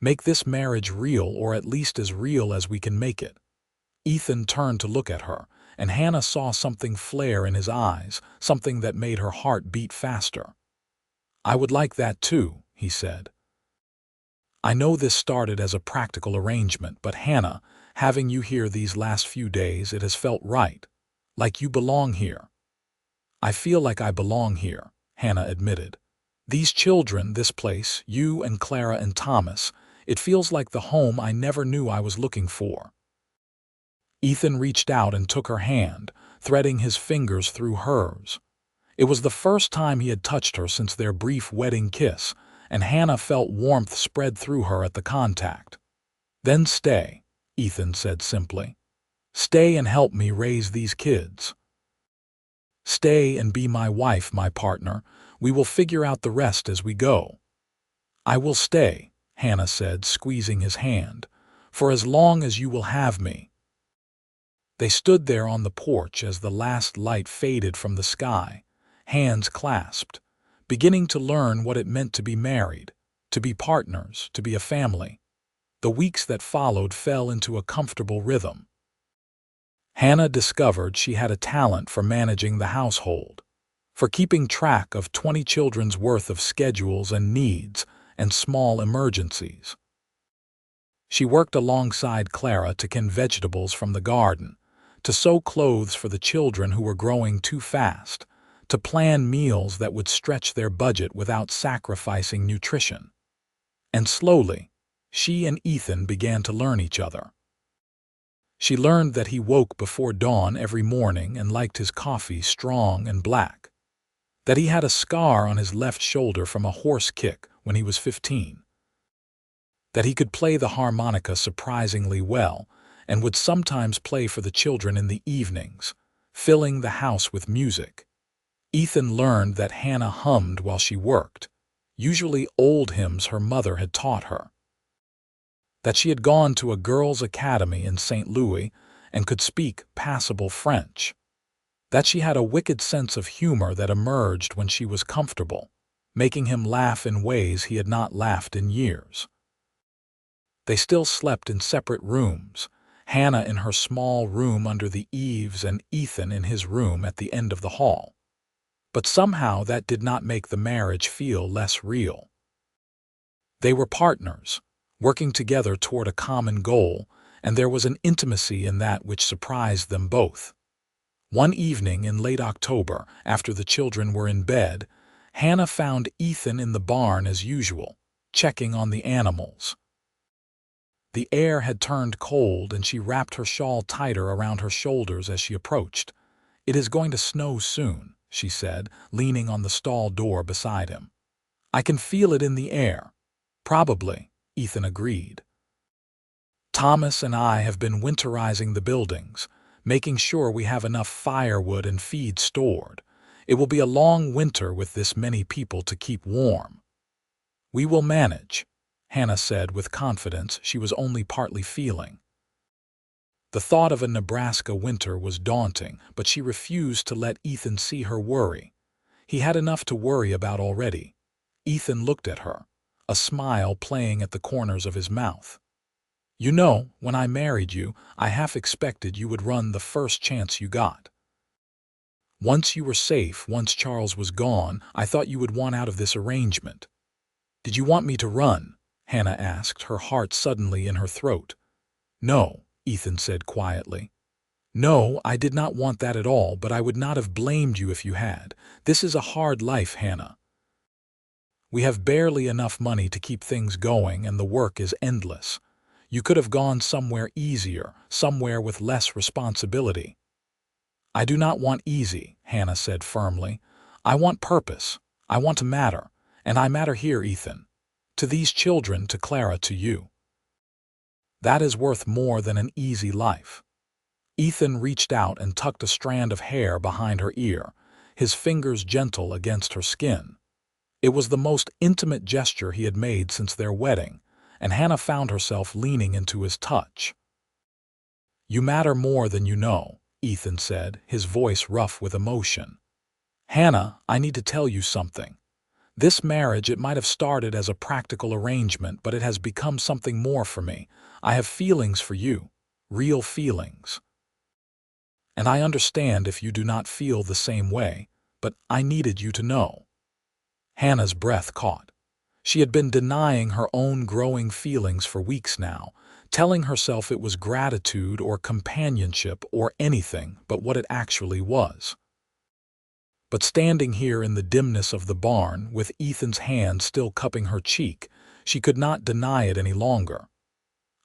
A: Make this marriage real, or at least as real as we can make it." Ethan turned to look at her, and Hannah saw something flare in his eyes, something that made her heart beat faster. "I would like that too," he said. "I know this started as a practical arrangement, but Hannah, having you here these last few days, it has felt right. Like you belong here." "I feel like I belong here," Hannah admitted. "These children, this place, you and Clara and Thomas, it feels like the home I never knew I was looking for." Ethan reached out and took her hand, threading his fingers through hers. It was the first time he had touched her since their brief wedding kiss, and Hannah felt warmth spread through her at the contact. "Then stay," Ethan said simply. "Stay and help me raise these kids. Stay and be my wife, my partner. We will figure out the rest as we go." "I will stay," Hannah said, squeezing his hand, "for as long as you will have me." They stood there on the porch as the last light faded from the sky, hands clasped, beginning to learn what it meant to be married, to be partners, to be a family. The weeks that followed fell into a comfortable rhythm. Hannah discovered she had a talent for managing the household, for keeping track of 20 children's worth of schedules and needs and small emergencies. She worked alongside Clara to can vegetables from the garden, to sew clothes for the children who were growing too fast, to plan meals that would stretch their budget without sacrificing nutrition. And slowly, she and Ethan began to learn each other. She learned that he woke before dawn every morning and liked his coffee strong and black, that he had a scar on his left shoulder from a horse kick when he was 15, that he could play the harmonica surprisingly well and would sometimes play for the children in the evenings, filling the house with music. Ethan learned that Hannah hummed while she worked, usually old hymns her mother had taught her, that she had gone to a girls' academy in St. Louis and could speak passable French, that she had a wicked sense of humor that emerged when she was comfortable, making him laugh in ways he had not laughed in years. They still slept in separate rooms, Hannah in her small room under the eaves and Ethan in his room at the end of the hall. But somehow that did not make the marriage feel less real. They were partners, working together toward a common goal, and there was an intimacy in that which surprised them both. One evening in late October, after the children were in bed, Hannah found Ethan in the barn as usual, checking on the animals. The air had turned cold and she wrapped her shawl tighter around her shoulders as she approached. "It is going to snow soon," she said, leaning on the stall door beside him. "I can feel it in the air." "Probably," Ethan agreed. "Thomas and I have been winterizing the buildings, making sure we have enough firewood and feed stored. It will be a long winter with this many people to keep warm. We will manage, Hannah said with confidence she was only partly feeling. The thought of a Nebraska winter was daunting, but she refused to let Ethan see her worry. He had enough to worry about already. Ethan looked at her, a smile playing at the corners of his mouth. You know, when I married you, I half expected you would run the first chance you got. Once you were safe, once Charles was gone, I thought you would want out of this arrangement. Did you want me to run? Hannah asked, her heart suddenly in her throat. No, Ethan said quietly. No, I did not want that at all, but I would not have blamed you if you had. This is a hard life, Hannah. We have barely enough money to keep things going, and the work is endless. You could have gone somewhere easier, somewhere with less responsibility. I do not want easy, Hannah said firmly. I want purpose. I want to matter. And I matter here, Ethan. To these children, to Clara, to you. That is worth more than an easy life. Ethan reached out and tucked a strand of hair behind her ear, his fingers gentle against her skin. It was the most intimate gesture he had made since their wedding, and Hannah found herself leaning into his touch. You matter more than you know, Ethan said, his voice rough with emotion. Hannah, I need to tell you something. This marriage, it might have started as a practical arrangement, but it has become something more for me. I have feelings for you, real feelings. And I understand if you do not feel the same way, but I needed you to know. Hannah's breath caught. She had been denying her own growing feelings for weeks now, telling herself it was gratitude or companionship or anything but what it actually was. But standing here in the dimness of the barn, with Ethan's hand still cupping her cheek, she could not deny it any longer.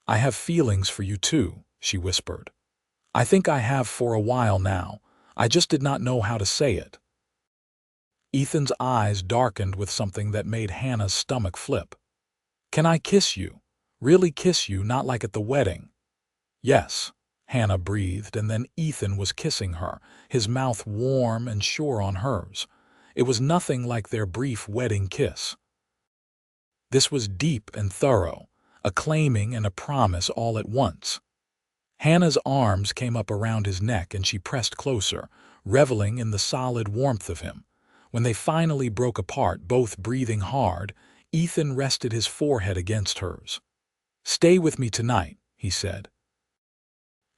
A: I have feelings for you too, she whispered. I think I have for a while now. I just did not know how to say it. Ethan's eyes darkened with something that made Hannah's stomach flip. Can I kiss you? Really kiss you, not like at the wedding? Yes, Hannah breathed, and then Ethan was kissing her, his mouth warm and sure on hers. It was nothing like their brief wedding kiss. This was deep and thorough, a claiming and a promise all at once. Hannah's arms came up around his neck and she pressed closer, reveling in the solid warmth of him. When they finally broke apart, both breathing hard, Ethan rested his forehead against hers. Stay with me tonight, he said.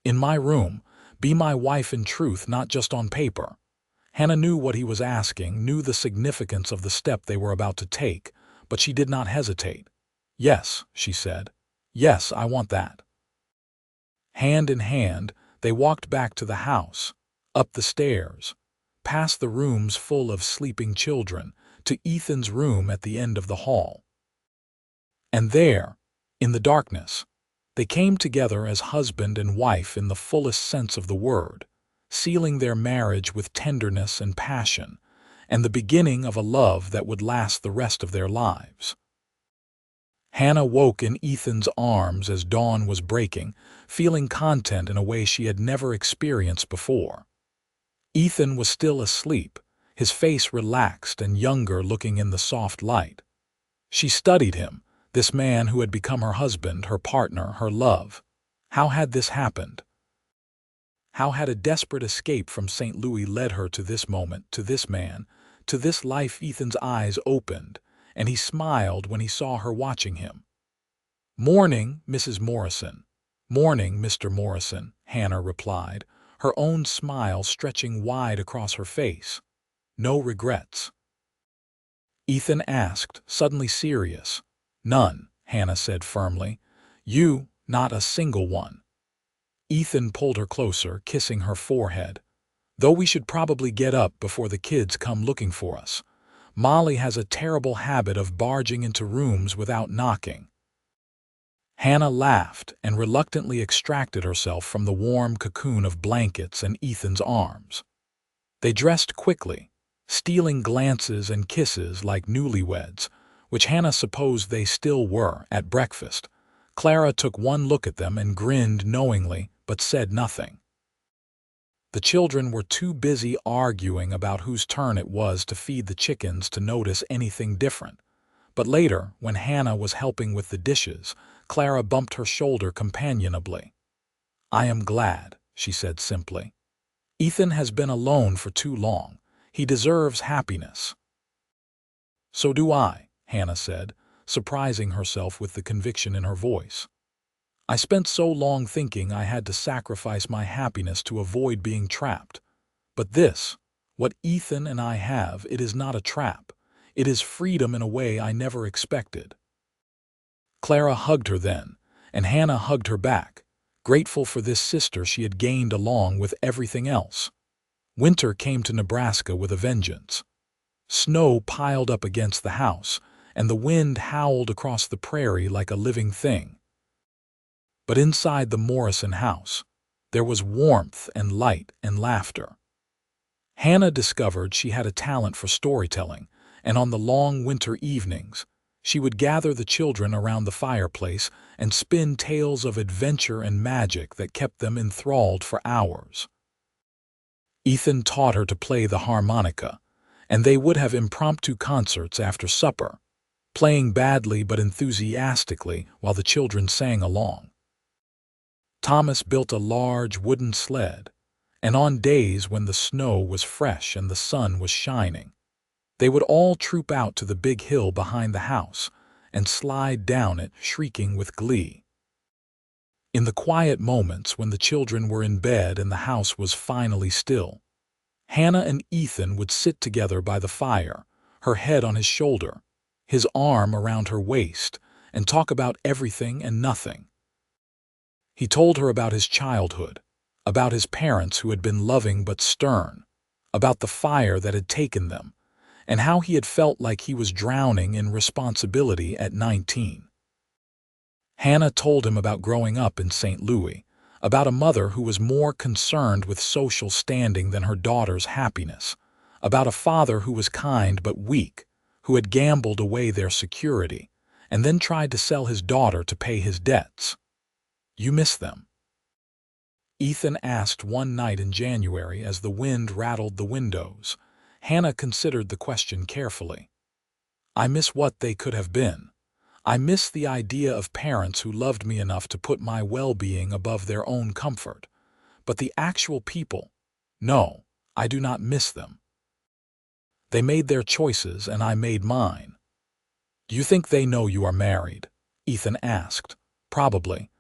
A: In my room, be my wife in truth, not just on paper. Hannah knew what he was asking, knew the significance of the step they were about to take, but she did not hesitate. Yes, she said. Yes, I want that. Hand in hand, they walked back to the house, up the stairs, past the rooms full of sleeping children, to Ethan's room at the end of the hall. And there, in the darkness, they came together as husband and wife in the fullest sense of the word, sealing their marriage with tenderness and passion, and the beginning of a love that would last the rest of their lives. Hannah woke in Ethan's arms as dawn was breaking, feeling content in a way she had never experienced before. Ethan was still asleep, his face relaxed and younger looking in the soft light. She studied him, this man who had become her husband, her partner, her love. How had this happened? How had a desperate escape from St. Louis led her to this moment, to this man, to this life? Ethan's eyes opened, and he smiled when he saw her watching him. Morning, Mrs. Morrison. Morning, Mr. Morrison, Hannah replied, her own smile stretching wide across her face. No regrets? Ethan asked, suddenly serious. None, Hannah said firmly. You, not a single one. Ethan pulled her closer, kissing her forehead. Though we should probably get up before the kids come looking for us. Molly has a terrible habit of barging into rooms without knocking. Hannah laughed and reluctantly extracted herself from the warm cocoon of blankets and Ethan's arms. They dressed quickly, stealing glances and kisses like newlyweds, which Hannah supposed they still were at breakfast. Clara took one look at them and grinned knowingly, but said nothing. The children were too busy arguing about whose turn it was to feed the chickens to notice anything different. But later, when Hannah was helping with the dishes, Clara bumped her shoulder companionably. "I am glad," she said simply. "Ethan has been alone for too long. He deserves happiness." "So do I," Hannah said, surprising herself with the conviction in her voice. "I spent so long thinking I had to sacrifice my happiness to avoid being trapped. But this, what Ethan and I have, it is not a trap. It is freedom in a way I never expected." Clara hugged her then, and Hannah hugged her back, grateful for this sister she had gained along with everything else. Winter came to Nebraska with a vengeance. Snow piled up against the house, and the wind howled across the prairie like a living thing. But inside the Morrison house, there was warmth and light and laughter. Hannah discovered she had a talent for storytelling, and on the long winter evenings, she would gather the children around the fireplace and spin tales of adventure and magic that kept them enthralled for hours. Ethan taught her to play the harmonica, and they would have impromptu concerts after supper, playing badly but enthusiastically while the children sang along. Thomas built a large wooden sled, and on days when the snow was fresh and the sun was shining, they would all troop out to the big hill behind the house and slide down it, shrieking with glee. In the quiet moments when the children were in bed and the house was finally still, Hannah and Ethan would sit together by the fire, her head on his shoulder, his arm around her waist, and talk about everything and nothing. He told her about his childhood, about his parents who had been loving but stern, about the fire that had taken them, and how he had felt like he was drowning in responsibility at 19. Hannah told him about growing up in St. Louis, about a mother who was more concerned with social standing than her daughter's happiness, about a father who was kind but weak, who had gambled away their security, and then tried to sell his daughter to pay his debts. "You miss them?" Ethan asked one night in January as the wind rattled the windows. Hannah considered the question carefully. "I miss what they could have been. I miss the idea of parents who loved me enough to put my well-being above their own comfort. But the actual people, no, I do not miss them. They made their choices and I made mine." "Do you think they know you are married?" Ethan asked. "Probably.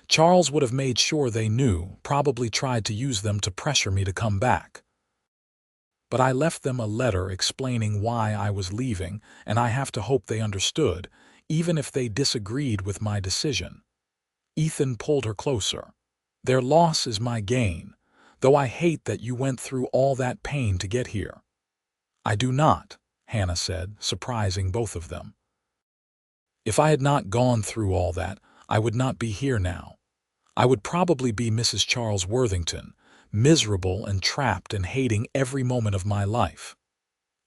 A: Charles would have made sure they knew, probably tried to use them to pressure me to come back. But I left them a letter explaining why I was leaving, and I have to hope they understood, even if they disagreed with my decision." Ethan pulled her closer. "Their loss is my gain, though I hate that you went through all that pain to get here." "I do not," Hannah said, surprising both of them. "If I had not gone through all that, I would not be here now. I would probably be Mrs. Charles Worthington, miserable and trapped and hating every moment of my life.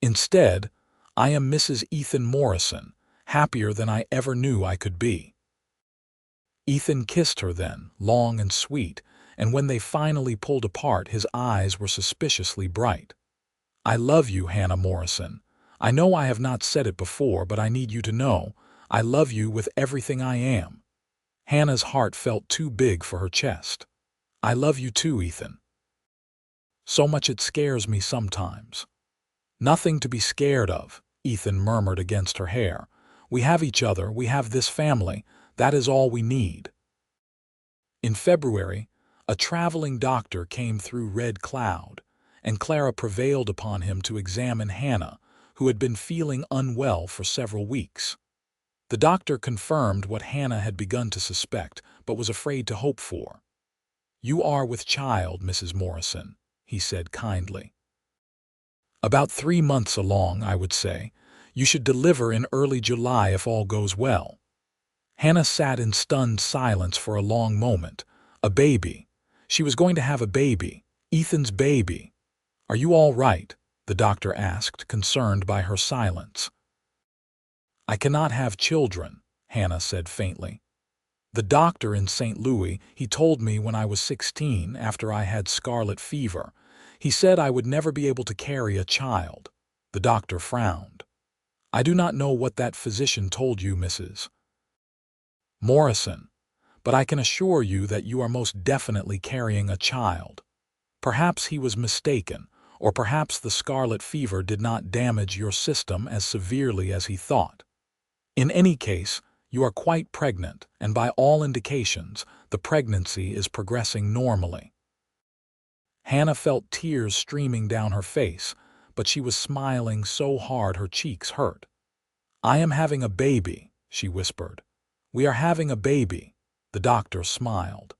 A: Instead, I am Mrs. Ethan Morrison, happier than I ever knew I could be." Ethan kissed her then, long and sweet, and when they finally pulled apart, his eyes were suspiciously bright. "I love you, Hannah Morrison. I know I have not said it before, but I need you to know, I love you with everything I am." Hannah's heart felt too big for her chest. "I love you too, Ethan. So much it scares me sometimes." "Nothing to be scared of," Ethan murmured against her hair. "We have each other, we have this family, that is all we need." In February, a traveling doctor came through Red Cloud, and Clara prevailed upon him to examine Hannah, who had been feeling unwell for several weeks. The doctor confirmed what Hannah had begun to suspect, but was afraid to hope for. "You are with child, Mrs. Morrison," he said kindly. "About 3 months along, I would say. You should deliver in early July if all goes well." Hannah sat in stunned silence for a long moment. A baby. She was going to have a baby. Ethan's baby. "Are you all right?" the doctor asked, concerned by her silence. "I cannot have children," Hannah said faintly. "The doctor in St. Louis, he told me when I was 16, after I had scarlet fever, He said I would never be able to carry a child. The doctor frowned. I do not know what that physician told you, Mrs. Morrison, but I can assure you that you are most definitely carrying a child. Perhaps he was mistaken, or perhaps the scarlet fever did not damage your system as severely as he thought. In any case, you are quite pregnant, and by all indications, the pregnancy is progressing normally. Hannah felt tears streaming down her face, but she was smiling so hard her cheeks hurt. I am having a baby, she whispered. We are having a baby. The doctor smiled.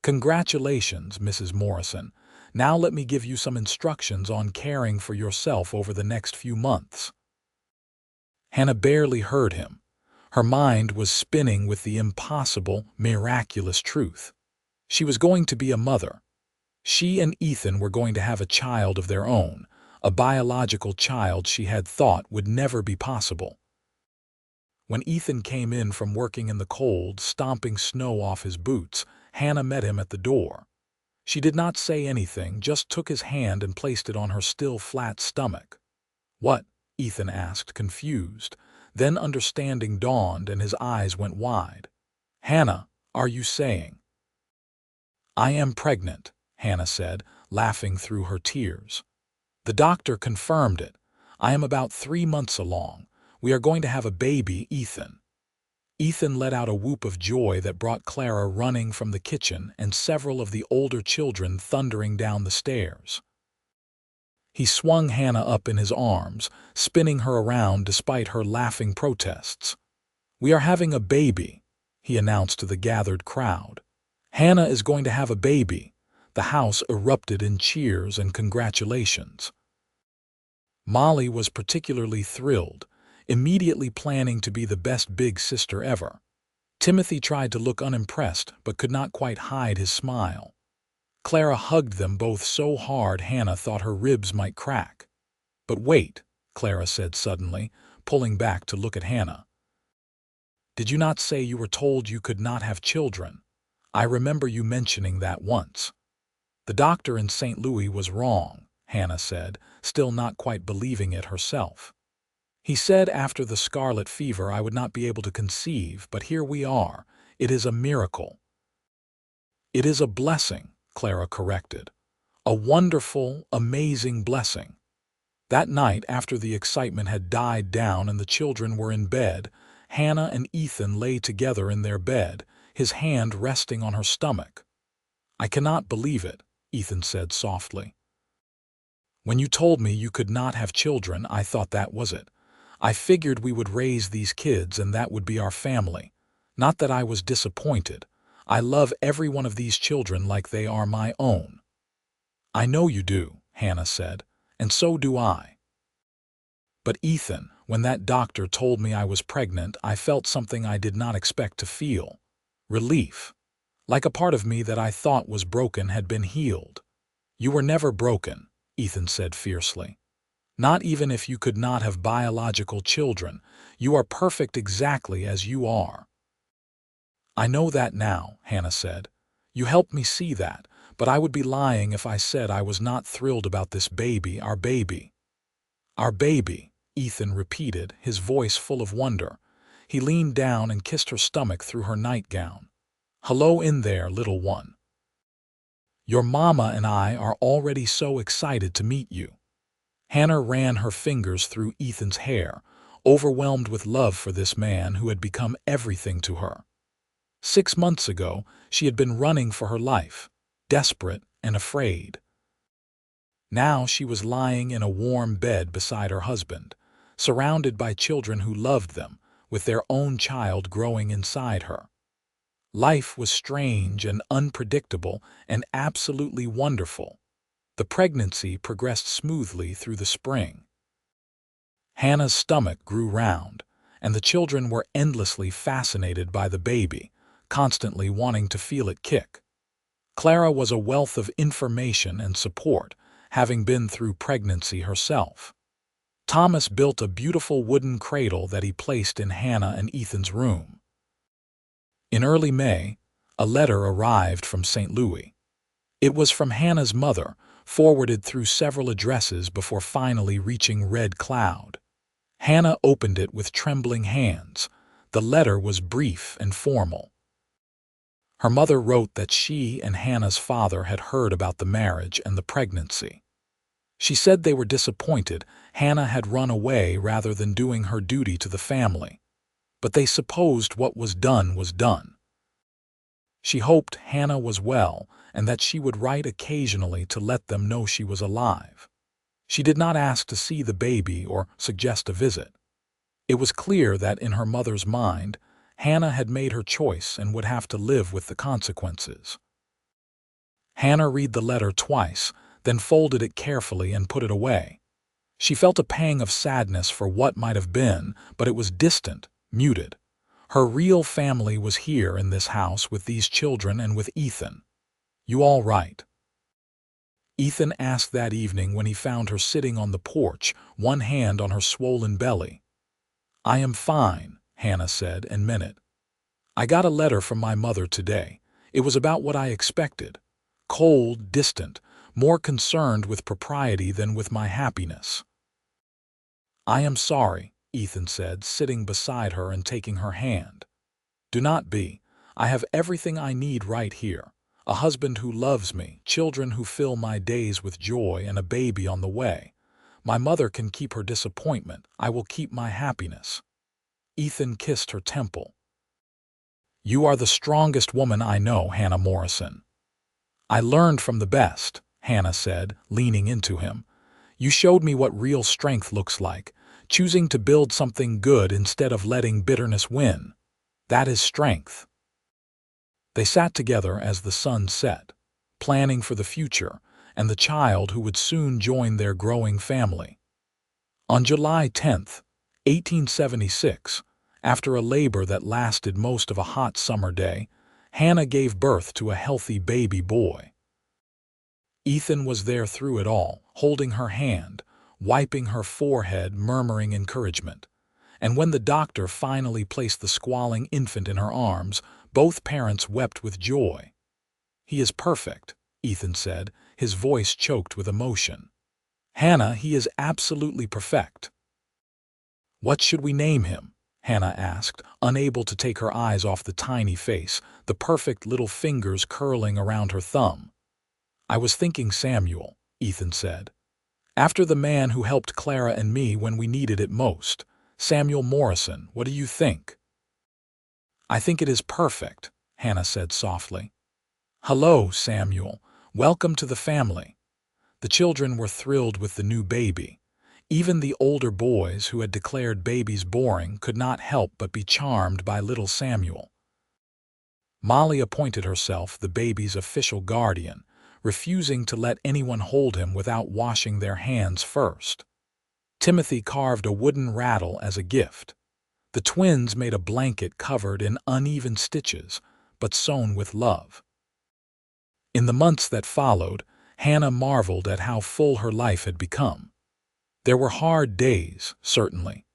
A: Congratulations, Mrs. Morrison. Now let me give you some instructions on caring for yourself over the next few months. Hannah barely heard him. Her mind was spinning with the impossible, miraculous truth. She was going to be a mother. She and Ethan were going to have a child of their own, a biological child she had thought would never be possible. When Ethan came in from working in the cold, stomping snow off his boots, Hannah met him at the door. She did not say anything, just took his hand and placed it on her still flat stomach. What? Ethan asked, confused. Then understanding dawned and his eyes went wide. Hannah, are you saying? I am pregnant, Hannah said, laughing through her tears. The doctor confirmed it. I am about 3 months along. We are going to have a baby, Ethan. Ethan let out a whoop of joy that brought Clara running from the kitchen and several of the older children thundering down the stairs. He swung Hannah up in his arms, spinning her around despite her laughing protests. We are having a baby, he announced to the gathered crowd. Hannah is going to have a baby. The house erupted in cheers and congratulations. Molly was particularly thrilled, immediately planning to be the best big sister ever. Timothy tried to look unimpressed but could not quite hide his smile. Clara hugged them both so hard Hannah thought her ribs might crack. But wait, Clara said suddenly, pulling back to look at Hannah. Did you not say you were told you could not have children? I remember you mentioning that once. The doctor in St. Louis was wrong, Hannah said, still not quite believing it herself. He said after the scarlet fever I would not be able to conceive, but here we are. It is a miracle. It is a blessing, Clara corrected. A wonderful, amazing blessing. That night, after the excitement had died down and the children were in bed, Hannah and Ethan lay together in their bed, his hand resting on her stomach. I cannot believe it, Ethan said softly. When you told me you could not have children, I thought that was it. I figured we would raise these kids and that would be our family. Not that I was disappointed. I love every one of these children like they are my own. I know you do, Hannah said, and so do I. But Ethan, when that doctor told me I was pregnant, I felt something I did not expect to feel. Relief. Like a part of me that I thought was broken had been healed. You were never broken, Ethan said fiercely. Not even if you could not have biological children. You are perfect exactly as you are. I know that now, Hannah said. You helped me see that, but I would be lying if I said I was not thrilled about this baby, our baby. Our baby, Ethan repeated, his voice full of wonder. He leaned down and kissed her stomach through her nightgown. Hello in there, little one. Your mama and I are already so excited to meet you. Hannah ran her fingers through Ethan's hair, overwhelmed with love for this man who had become everything to her. 6 months ago, she had been running for her life, desperate and afraid. Now she was lying in a warm bed beside her husband, surrounded by children who loved them, with their own child growing inside her. Life was strange and unpredictable and absolutely wonderful. The pregnancy progressed smoothly through the spring. Hannah's stomach grew round, and the children were endlessly fascinated by the baby, constantly wanting to feel it kick. Clara was a wealth of information and support, having been through pregnancy herself. Thomas built a beautiful wooden cradle that he placed in Hannah and Ethan's room. In early May, a letter arrived from St. Louis. It was from Hannah's mother, forwarded through several addresses before finally reaching Red Cloud. Hannah opened it with trembling hands. The letter was brief and formal. Her mother wrote that she and Hannah's father had heard about the marriage and the pregnancy. She said they were disappointed Hannah had run away rather than doing her duty to the family, but they supposed what was done was done. She hoped Hannah was well and that she would write occasionally to let them know she was alive. She did not ask to see the baby or suggest a visit. It was clear that in her mother's mind, Hannah had made her choice and would have to live with the consequences. Hannah read the letter twice, then folded it carefully and put it away. She felt a pang of sadness for what might have been, but it was distant, muted. Her real family was here in this house with these children and with Ethan. "You all right?" Ethan asked that evening when he found her sitting on the porch, one hand on her swollen belly. "I am fine," Hannah said, and meant it. "I got a letter from my mother today. It was about what I expected. Cold, distant, more concerned with propriety than with my happiness." "I am sorry," Ethan said, sitting beside her and taking her hand. "Do not be. I have everything I need right here. A husband who loves me, children who fill my days with joy, and a baby on the way. My mother can keep her disappointment. I will keep my happiness." Ethan kissed her temple. "You are the strongest woman I know, Hannah Morrison." "I learned from the best," Hannah said, leaning into him. "You showed me what real strength looks like, choosing to build something good instead of letting bitterness win. That is strength." They sat together as the sun set, planning for the future and the child who would soon join their growing family. On July 10th, 1876, after a labor that lasted most of a hot summer day, Hannah gave birth to a healthy baby boy. Ethan was there through it all, holding her hand, wiping her forehead, murmuring encouragement. And when the doctor finally placed the squalling infant in her arms, both parents wept with joy. "He is perfect," Ethan said, his voice choked with emotion. "Hannah, he is absolutely perfect." "What should we name him?" Hannah asked, unable to take her eyes off the tiny face, the perfect little fingers curling around her thumb. "I was thinking Samuel," Ethan said. "After the man who helped Clara and me when we needed it most. Samuel Morrison, what do you think?" "I think it is perfect," Hannah said softly. "Hello, Samuel. Welcome to the family." The children were thrilled with the new baby. Even the older boys who had declared babies boring could not help but be charmed by little Samuel. Molly appointed herself the baby's official guardian, refusing to let anyone hold him without washing their hands first. Timothy carved a wooden rattle as a gift. The twins made a blanket covered in uneven stitches, but sewn with love. In the months that followed, Hannah marveled at how full her life had become. There were hard days, certainly.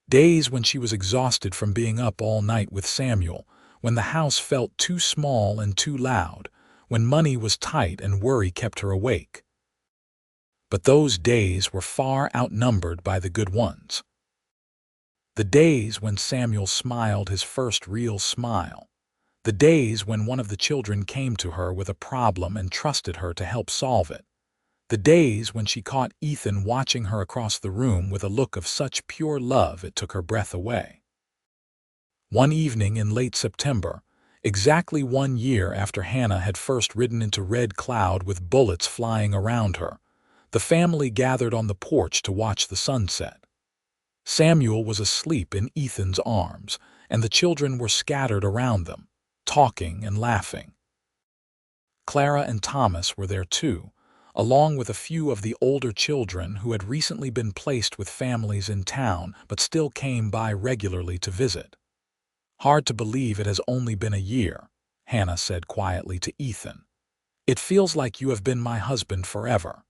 A: Days when she was exhausted from being up all night with Samuel, when the house felt too small and too loud, when money was tight and worry kept her awake. But those days were far outnumbered by the good ones. The days when Samuel smiled his first real smile. The days when one of the children came to her with a problem and trusted her to help solve it. The days when she caught Ethan watching her across the room with a look of such pure love it took her breath away. One evening in late September, exactly 1 year after Hannah had first ridden into Red Cloud with bullets flying around her, the family gathered on the porch to watch the sunset. Samuel was asleep in Ethan's arms, and the children were scattered around them, talking and laughing. Clara and Thomas were there too, along with a few of the older children who had recently been placed with families in town but still came by regularly to visit. "Hard to believe it has only been a year," Hannah said quietly to Ethan. "It feels like you have been my husband forever."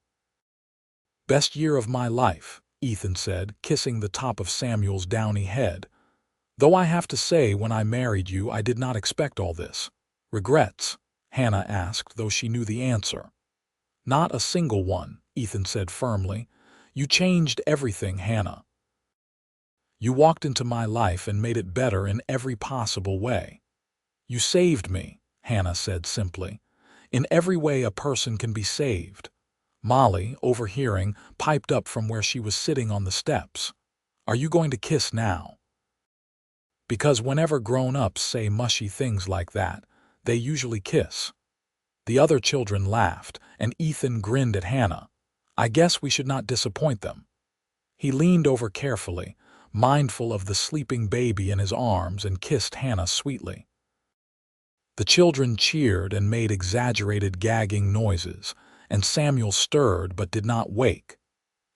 A: "Best year of my life," Ethan said, kissing the top of Samuel's downy head. "Though I have to say when I married you I did not expect all this." "Regrets?" Hannah asked, though she knew the answer. Not a single one, Ethan said firmly. You changed everything, Hannah. You walked into my life and made it better in every possible way. You saved me, Hannah said simply. In every way a person can be saved. Molly, overhearing, piped up from where she was sitting on the steps. Are you going to kiss now? Because whenever grown-ups say mushy things like that, they usually kiss. The other children laughed, and Ethan grinned at Hannah. I guess we should not disappoint them. He leaned over carefully, mindful of the sleeping baby in his arms, and kissed Hannah sweetly. The children cheered and made exaggerated gagging noises, and Samuel stirred but did not wake.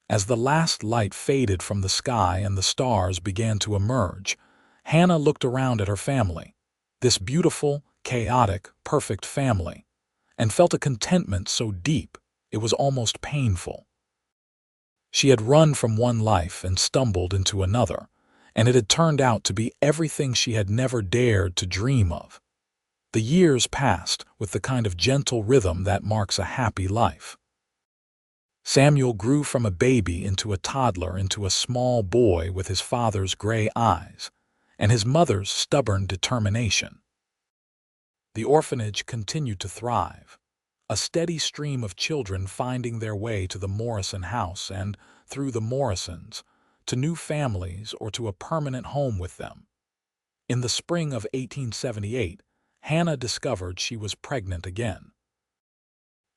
A: As the last light faded from the sky and the stars began to emerge, Hannah looked around at her family, this beautiful, chaotic, perfect family, and felt a contentment so deep it was almost painful. She had run from one life and stumbled into another, and it had turned out to be everything she had never dared to dream of. The years passed with the kind of gentle rhythm that marks a happy life. Samuel grew from a baby into a toddler into a small boy with his father's gray eyes and his mother's stubborn determination. The orphanage continued to thrive, a steady stream of children finding their way to the Morrison house and, through the Morrisons, to new families or to a permanent home with them. In the spring of 1878, Hannah discovered she was pregnant again.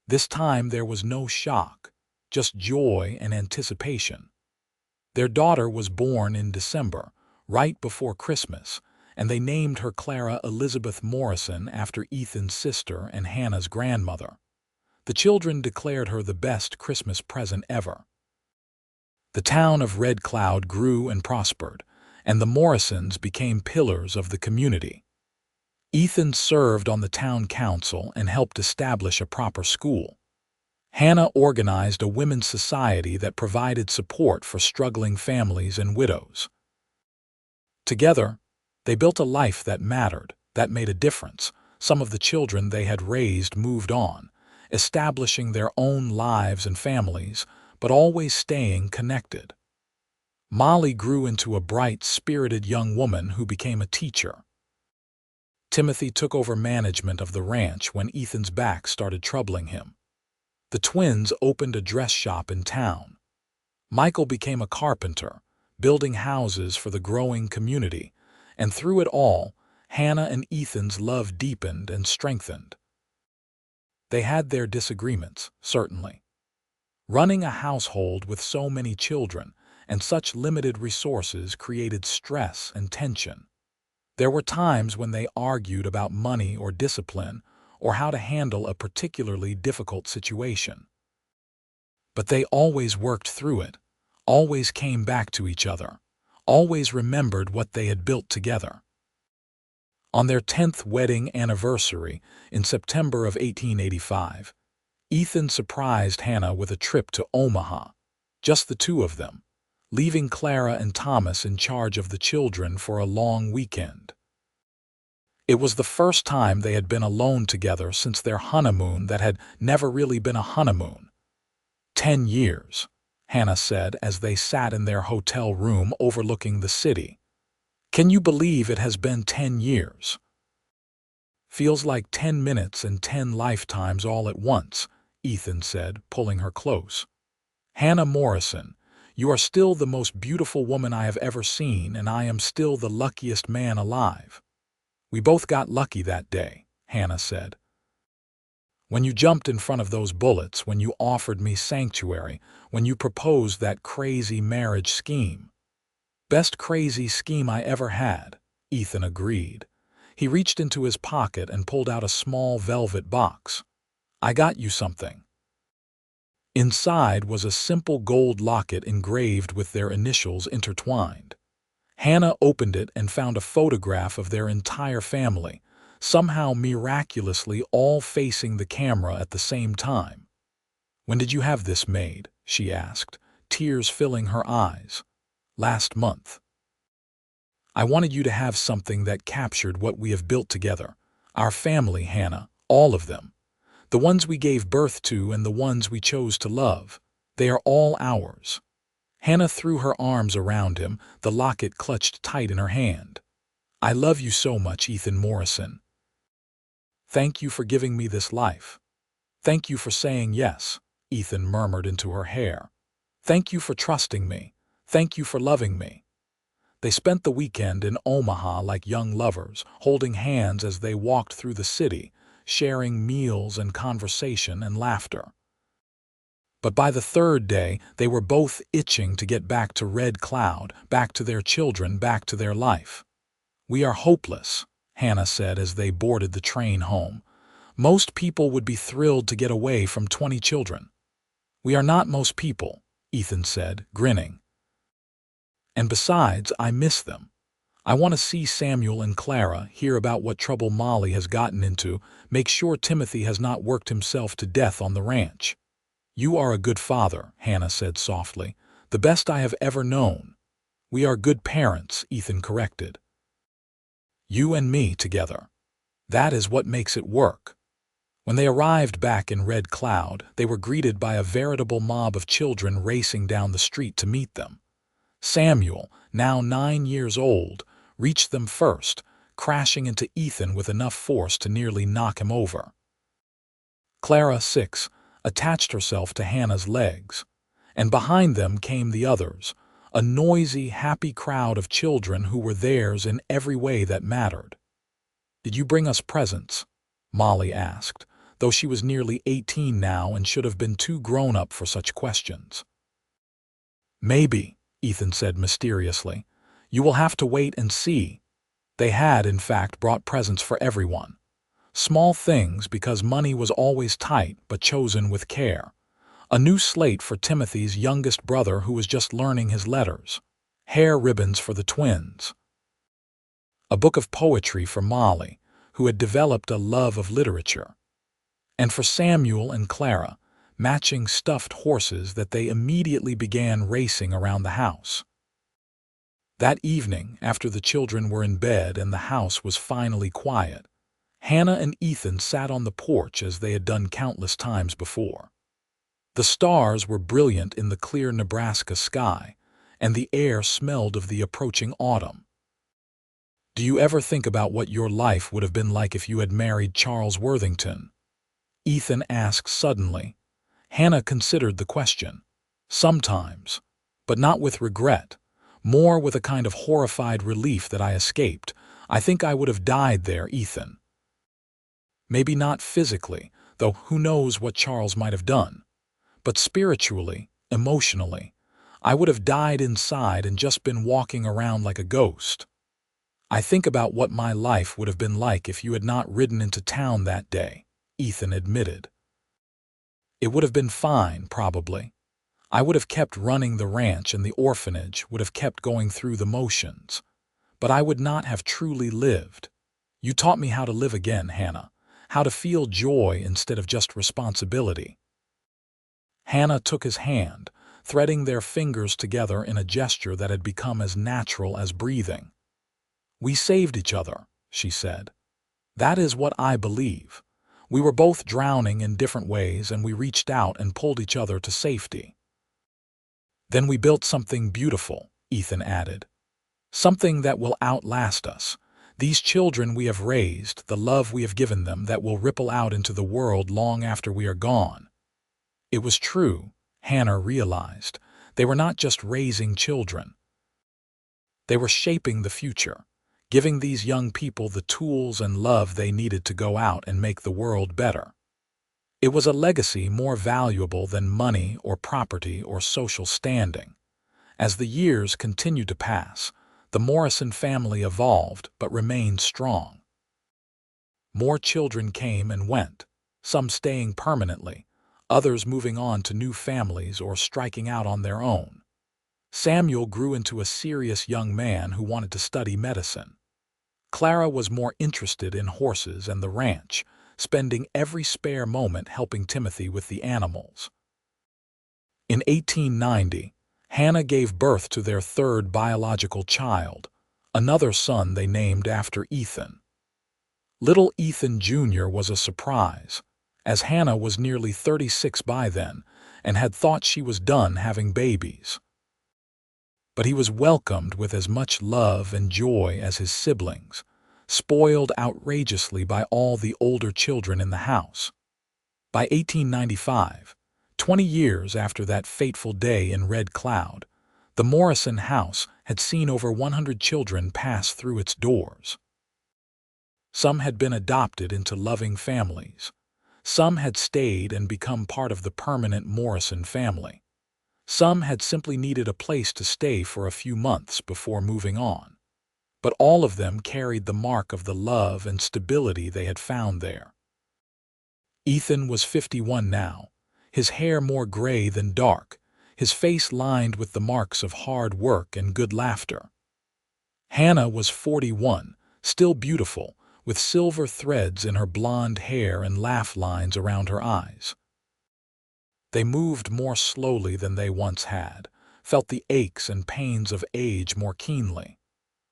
A: This time there was no shock, just joy and anticipation. Their daughter was born in December, right before Christmas, and they named her Clara Elizabeth Morrison after Ethan's sister and Hannah's grandmother. The children declared her the best Christmas present ever. The town of Red Cloud grew and prospered, and the Morrisons became pillars of the community. Ethan served on the town council and helped establish a proper school. Hannah organized a women's society that provided support for struggling families and widows. Together, they built a life that mattered, that made a difference. Some of the children they had raised moved on, establishing their own lives and families, but always staying connected. Molly grew into a bright, spirited young woman who became a teacher. Timothy took over management of the ranch when Ethan's back started troubling him. The twins opened a dress shop in town. Michael became a carpenter, building houses for the growing community, and through it all, Hannah and Ethan's love deepened and strengthened. They had their disagreements, certainly. Running a household with so many children and such limited resources created stress and tension. There were times when they argued about money or discipline or how to handle a particularly difficult situation. But they always worked through it, always came back to each other, always remembered what they had built together. On their 10th wedding anniversary in September of 1885, Ethan surprised Hannah with a trip to Omaha, just the two of them, leaving Clara and Thomas in charge of the children for a long weekend. It was the first time they had been alone together since their honeymoon that had never really been a honeymoon. 10 years, Hannah said as they sat in their hotel room overlooking the city. Can you believe it has been 10 years? Feels like 10 minutes and 10 lifetimes all at once, Ethan said, pulling her close. Hannah Morrison, you are still the most beautiful woman I have ever seen, and I am still the luckiest man alive. We both got lucky that day, Hannah said. When you jumped in front of those bullets, when you offered me sanctuary, when you proposed that crazy marriage scheme. Best crazy scheme I ever had, Ethan agreed. He reached into his pocket and pulled out a small velvet box. I got you something. Inside was a simple gold locket engraved with their initials intertwined. Hannah opened it and found a photograph of their entire family, somehow miraculously all facing the camera at the same time. When did you have this made? She asked, tears filling her eyes. Last month. I wanted you to have something that captured what we have built together. Our family, Hannah, all of them. The ones we gave birth to and the ones we chose to love. They are all ours. Hannah threw her arms around him, the locket clutched tight in her hand. I love you so much, Ethan Morrison. Thank you for giving me this life. Thank you for saying yes, Ethan murmured into her hair. Thank you for trusting me. Thank you for loving me. They spent the weekend in Omaha like young lovers, holding hands as they walked through the city, sharing meals and conversation and laughter. But by the third day, they were both itching to get back to Red Cloud, back to their children, back to their life. We are hopeless, Hannah said as they boarded the train home. Most people would be thrilled to get away from 20 children. We are not most people, Ethan said, grinning. And besides, I miss them. I want to see Samuel and Clara, hear about what trouble Molly has gotten into, make sure Timothy has not worked himself to death on the ranch. You are a good father, Hannah said softly, the best I have ever known. We are good parents, Ethan corrected. You and me together. That is what makes it work. When they arrived back in Red Cloud, they were greeted by a veritable mob of children racing down the street to meet them. Samuel, now 9 years old, reached them first, crashing into Ethan with enough force to nearly knock him over. Clara, 6, attached herself to Hannah's legs, and behind them came the others, a noisy, happy crowd of children who were theirs in every way that mattered. Did you bring us presents? Molly asked, though she was nearly 18 now and should have been too grown up for such questions. Maybe, Ethan said mysteriously. You will have to wait and see. They had, in fact, brought presents for everyone. Small things because money was always tight but chosen with care. A new slate for Timothy's youngest brother who was just learning his letters. Hair ribbons for the twins. A book of poetry for Molly, who had developed a love of literature. And for Samuel and Clara, matching stuffed horses that they immediately began racing around the house. That evening, after the children were in bed and the house was finally quiet, Hannah and Ethan sat on the porch as they had done countless times before. The stars were brilliant in the clear Nebraska sky, and the air smelled of the approaching autumn. Do you ever think about what your life would have been like if you had married Charles Worthington? Ethan asked suddenly. Hannah considered the question. Sometimes, but not with regret, more with a kind of horrified relief that I escaped. I think I would have died there, Ethan. Maybe not physically, though who knows what Charles might have done. But spiritually, emotionally, I would have died inside and just been walking around like a ghost. I think about what my life would have been like if you had not ridden into town that day, Ethan admitted. It would have been fine, probably. I would have kept running the ranch and the orphanage would have kept going through the motions. But I would not have truly lived. You taught me how to live again, Hannah, how to feel joy instead of just responsibility. Hannah took his hand, threading their fingers together in a gesture that had become as natural as breathing. We saved each other, she said. That is what I believe. We were both drowning in different ways and we reached out and pulled each other to safety. Then we built something beautiful, Ethan added. Something that will outlast us. These children we have raised, the love we have given them that will ripple out into the world long after we are gone. It was true, Hannah realized. They were not just raising children. They were shaping the future, giving these young people the tools and love they needed to go out and make the world better. It was a legacy more valuable than money or property or social standing. As the years continued to pass, the Morrison family evolved but remained strong. More children came and went, some staying permanently, others moving on to new families or striking out on their own. Samuel grew into a serious young man who wanted to study medicine. Clara was more interested in horses and the ranch, spending every spare moment helping Timothy with the animals. In 1890, Hannah gave birth to their third biological child, another son they named after Ethan. Little Ethan Jr. was a surprise. as Hannah was nearly 36 by then and had thought she was done having babies. But he was welcomed with as much love and joy as his siblings, spoiled outrageously by all the older children in the house. By 1895, 20 years after that fateful day in Red Cloud, the Morrison house had seen over 100 children pass through its doors. Some had been adopted into loving families. Some had stayed and become part of the permanent Morrison family. Some had simply needed a place to stay for a few months before moving on. But all of them carried the mark of the love and stability they had found there. Ethan was 51 now, his hair more gray than dark, his face lined with the marks of hard work and good laughter. Hannah was 41, still beautiful, with silver threads in her blonde hair and laugh lines around her eyes. They moved more slowly than they once had, felt the aches and pains of age more keenly.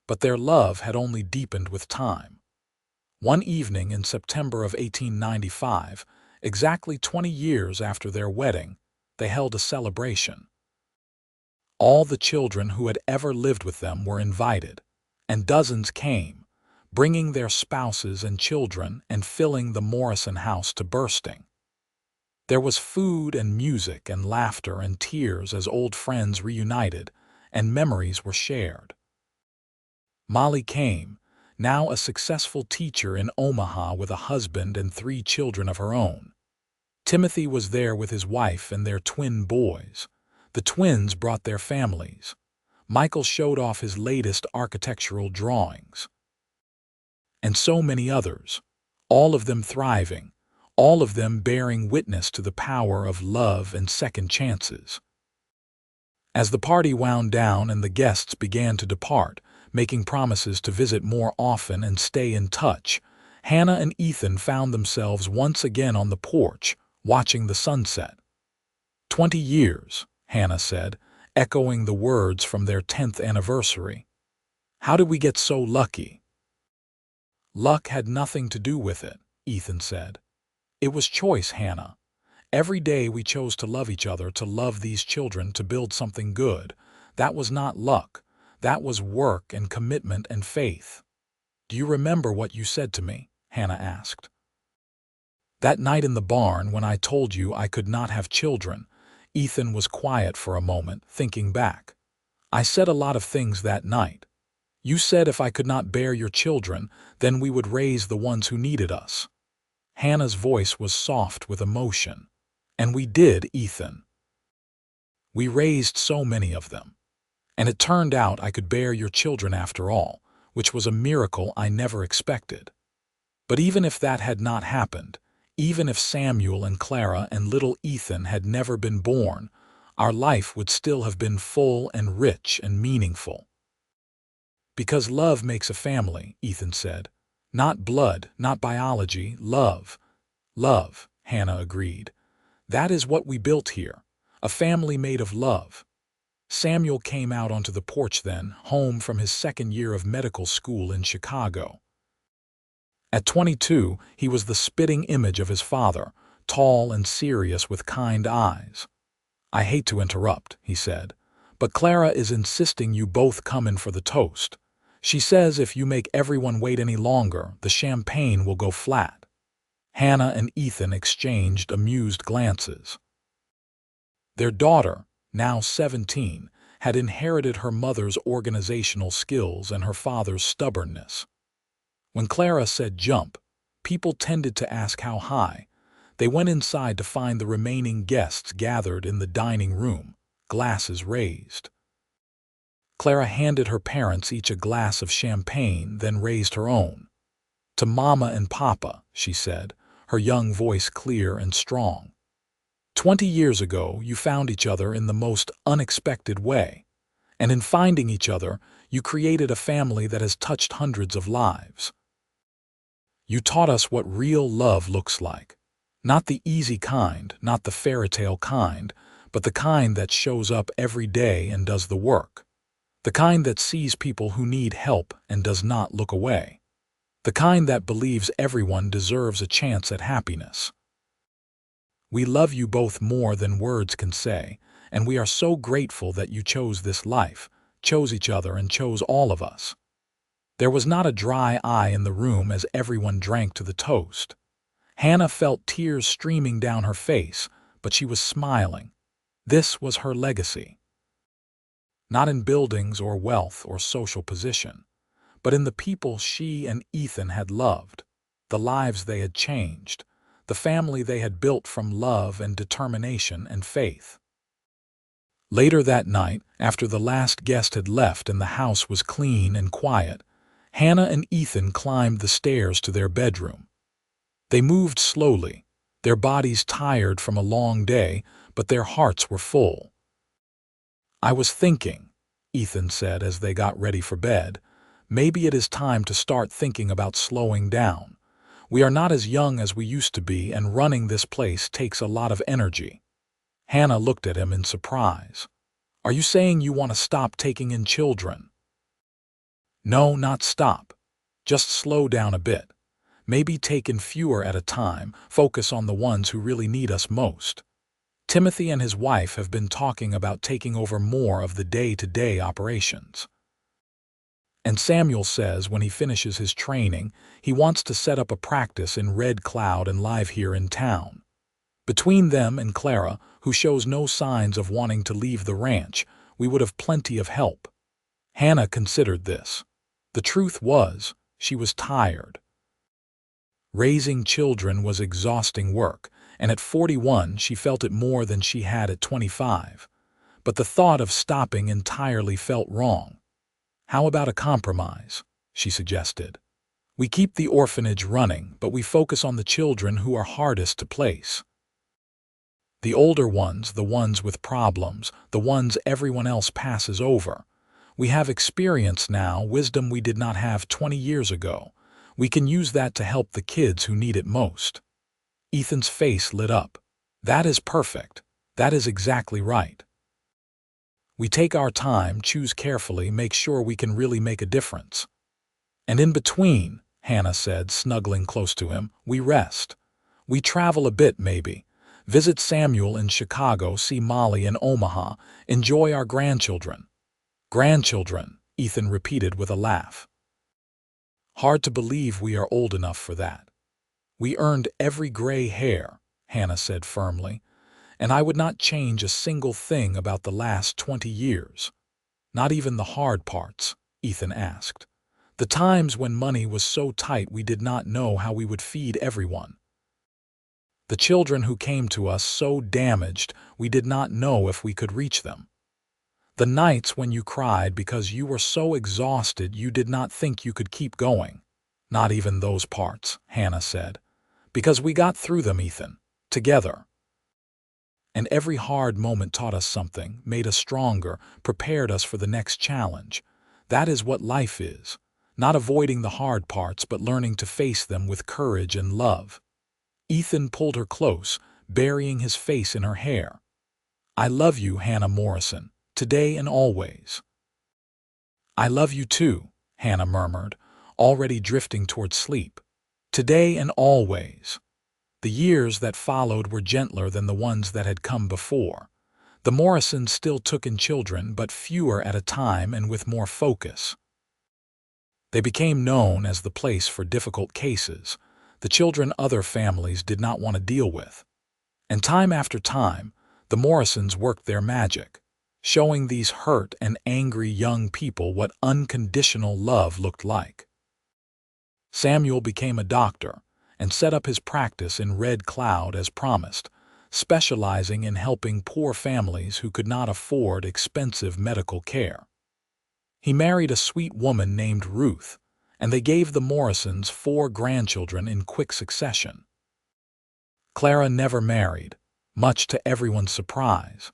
A: But their love had only deepened with time. One evening in September of 1895, exactly 20 years after their wedding, they held a celebration. All the children who had ever lived with them were invited, and dozens came, bringing their spouses and children and filling the Morrison house to bursting. There was food and music and laughter and tears as old friends reunited, and memories were shared. Molly came, now a successful teacher in Omaha with a husband and 3 children of her own. Timothy was there with his wife and their twin boys. The twins brought their families. Michael showed off his latest architectural drawings. And so many others, all of them thriving, all of them bearing witness to the power of love and second chances. As the party wound down and the guests began to depart, making promises to visit more often and stay in touch, Hannah and Ethan found themselves once again on the porch, watching the sunset. 20 years, Hannah said, echoing the words from their 10th anniversary. How did we get so lucky? Luck had nothing to do with it, Ethan said. It was choice, Hannah. Every day we chose to love each other, to love these children, to build something good. That was not luck. That was work and commitment and faith. Do you remember what you said to me? Hannah asked. That night in the barn when I told you I could not have children, Ethan was quiet for a moment, thinking back. I said a lot of things that night. You said if I could not bear your children, then we would raise the ones who needed us. Hannah's voice was soft with emotion. And we did, Ethan. We raised so many of them. And it turned out I could bear your children after all, which was a miracle I never expected. But even if that had not happened, even if Samuel and Clara and little Ethan had never been born, our life would still have been full and rich and meaningful. Because love makes a family, Ethan said. Not blood, not biology, love. Love, Hannah agreed. That is what we built here, a family made of love. Samuel came out onto the porch then, home from his 2nd year of medical school in Chicago. At 22, he was the spitting image of his father, tall and serious with kind eyes. I hate to interrupt, he said, but Clara is insisting you both come in for the toast. She says if you make everyone wait any longer, the champagne will go flat. Hannah and Ethan exchanged amused glances. Their daughter, now 17, had inherited her mother's organizational skills and her father's stubbornness. When Clara said jump, people tended to ask how high. They went inside to find the remaining guests gathered in the dining room, glasses raised. Clara handed her parents each a glass of champagne, then raised her own. To Mama and Papa, she said, her young voice clear and strong. 20 years ago, you found each other in the most unexpected way. And in finding each other, you created a family that has touched hundreds of lives. You taught us what real love looks like. Not the easy kind, not the fairy tale kind, but the kind that shows up every day and does the work. The kind that sees people who need help and does not look away. The kind that believes everyone deserves a chance at happiness. We love you both more than words can say, and we are so grateful that you chose this life, chose each other, and chose all of us." There was not a dry eye in the room as everyone drank to the toast. Hannah felt tears streaming down her face, but she was smiling. This was her legacy. Not in buildings or wealth or social position, but in the people she and Ethan had loved, the lives they had changed, the family they had built from love and determination and faith. Later that night, after the last guest had left and the house was clean and quiet, Hannah and Ethan climbed the stairs to their bedroom. They moved slowly, their bodies tired from a long day, but their hearts were full. "I was thinking," Ethan said as they got ready for bed, "maybe it is time to start thinking about slowing down. We are not as young as we used to be, and running this place takes a lot of energy." Hannah looked at him in surprise. "Are you saying you want to stop taking in children?" "No, not stop. Just slow down a bit. Maybe take in fewer at a time, focus on the ones who really need us most. Timothy and his wife have been talking about taking over more of the day-to-day operations. And Samuel says when he finishes his training, he wants to set up a practice in Red Cloud and live here in town. Between them and Clara, who shows no signs of wanting to leave the ranch, we would have plenty of help." Hannah considered this. The truth was, she was tired. Raising children was exhausting work, and at 41 she felt it more than she had at 25. But the thought of stopping entirely felt wrong. "How about a compromise?" she suggested. "We keep the orphanage running, but we focus on the children who are hardest to place. The older ones, the ones with problems, the ones everyone else passes over. We have experience now, wisdom we did not have 20 years ago. We can use that to help the kids who need it most." Ethan's face lit up. "That is perfect. That is exactly right. We take our time, choose carefully, make sure we can really make a difference. And in between," Hannah said, snuggling close to him, "we rest. We travel a bit maybe. Visit Samuel in Chicago, see Molly in Omaha, enjoy our grandchildren." "Grandchildren," Ethan repeated with a laugh. "Hard to believe we are old enough for that." "We earned every gray hair," Hannah said firmly, "and I would not change a single thing about the last 20 years. Not even the hard parts," Ethan asked. "The times when money was so tight we did not know how we would feed everyone. The children who came to us so damaged we did not know if we could reach them. The nights when you cried because you were so exhausted you did not think you could keep going. Not even those parts," Hannah said. "Because we got through them, Ethan, together. And every hard moment taught us something, made us stronger, prepared us for the next challenge. That is what life is. Not avoiding the hard parts, but learning to face them with courage and love." Ethan pulled her close, burying his face in her hair. "I love you, Hannah Morrison, today and always." "I love you too," Hannah murmured, already drifting toward sleep. "Today and always." The years that followed were gentler than the ones that had come before. The Morrisons still took in children, but fewer at a time and with more focus. They became known as the place for difficult cases, the children other families did not want to deal with. And time after time, the Morrisons worked their magic, showing these hurt and angry young people what unconditional love looked like. Samuel became a doctor and set up his practice in Red Cloud as promised, specializing in helping poor families who could not afford expensive medical care. He married a sweet woman named Ruth, and they gave the Morrisons 4 grandchildren in quick succession. Clara never married, much to everyone's surprise.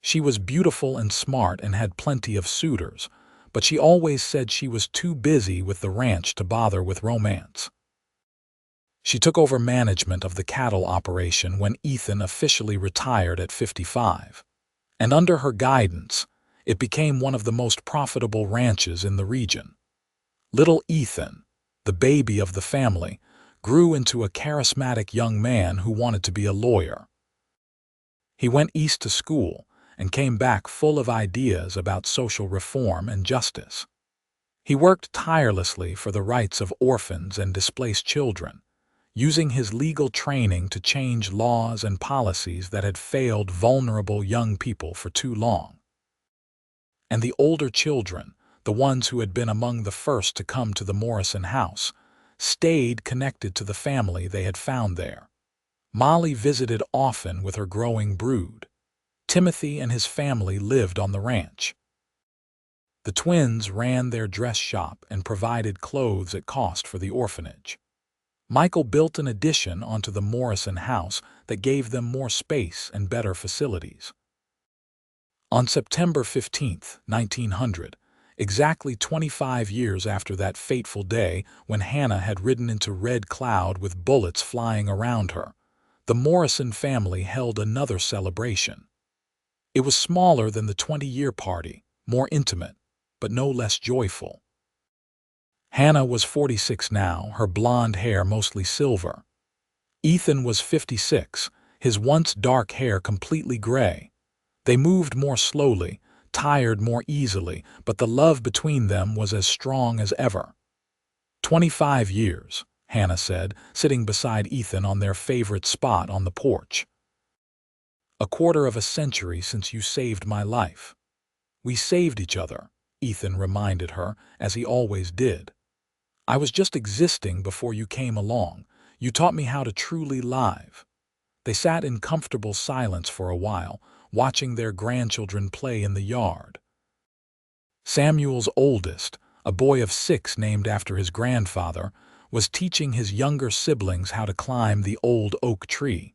A: She was beautiful and smart and had plenty of suitors, but she always said she was too busy with the ranch to bother with romance. She took over management of the cattle operation when Ethan officially retired at 55, and under her guidance, it became one of the most profitable ranches in the region. Little Ethan, the baby of the family, grew into a charismatic young man who wanted to be a lawyer. He went east to school and came back full of ideas about social reform and justice. He worked tirelessly for the rights of orphans and displaced children, using his legal training to change laws and policies that had failed vulnerable young people for too long. And the older children, the ones who had been among the first to come to the Morrison house, stayed connected to the family they had found there. Molly visited often with her growing brood. Timothy and his family lived on the ranch. The twins ran their dress shop and provided clothes at cost for the orphanage. Michael built an addition onto the Morrison house that gave them more space and better facilities. On September 15, 1900, exactly 25 years after that fateful day when Hannah had ridden into Red Cloud with bullets flying around her, the Morrison family held another celebration. It was smaller than the 20-year party, more intimate, but no less joyful. Hannah was 46 now, her blonde hair mostly silver. Ethan was 56, his once dark hair completely gray. They moved more slowly, tired more easily, but the love between them was as strong as ever. 25 years, Hannah said, sitting beside Ethan on their favorite spot on the porch. A quarter of a century since you saved my life. We saved each other, Ethan reminded her, as he always did. I was just existing before you came along. You taught me how to truly live. They sat in comfortable silence for a while, watching their grandchildren play in the yard. Samuel's oldest, a boy of 6 named after his grandfather, was teaching his younger siblings how to climb the old oak tree.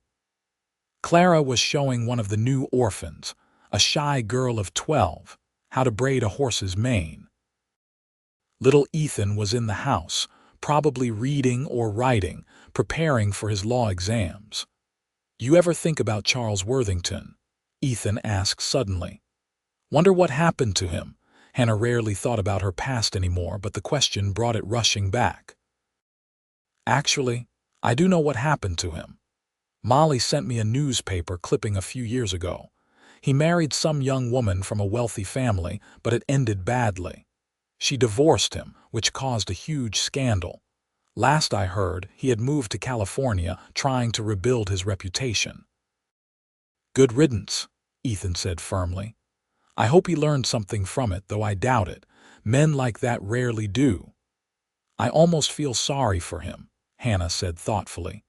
A: Clara was showing one of the new orphans, a shy girl of 12, how to braid a horse's mane. Little Ethan was in the house, probably reading or writing, preparing for his law exams. You ever think about Charles Worthington? Ethan asked suddenly. Wonder what happened to him? Hannah rarely thought about her past anymore, but the question brought it rushing back. Actually, I do know what happened to him. Molly sent me a newspaper clipping a few years ago. He married some young woman from a wealthy family, but it ended badly. She divorced him, which caused a huge scandal. Last I heard, he had moved to California, trying to rebuild his reputation. Good riddance, Ethan said firmly. I hope he learned something from it, though I doubt it. Men like that rarely do. I almost feel sorry for him, Hannah said thoughtfully.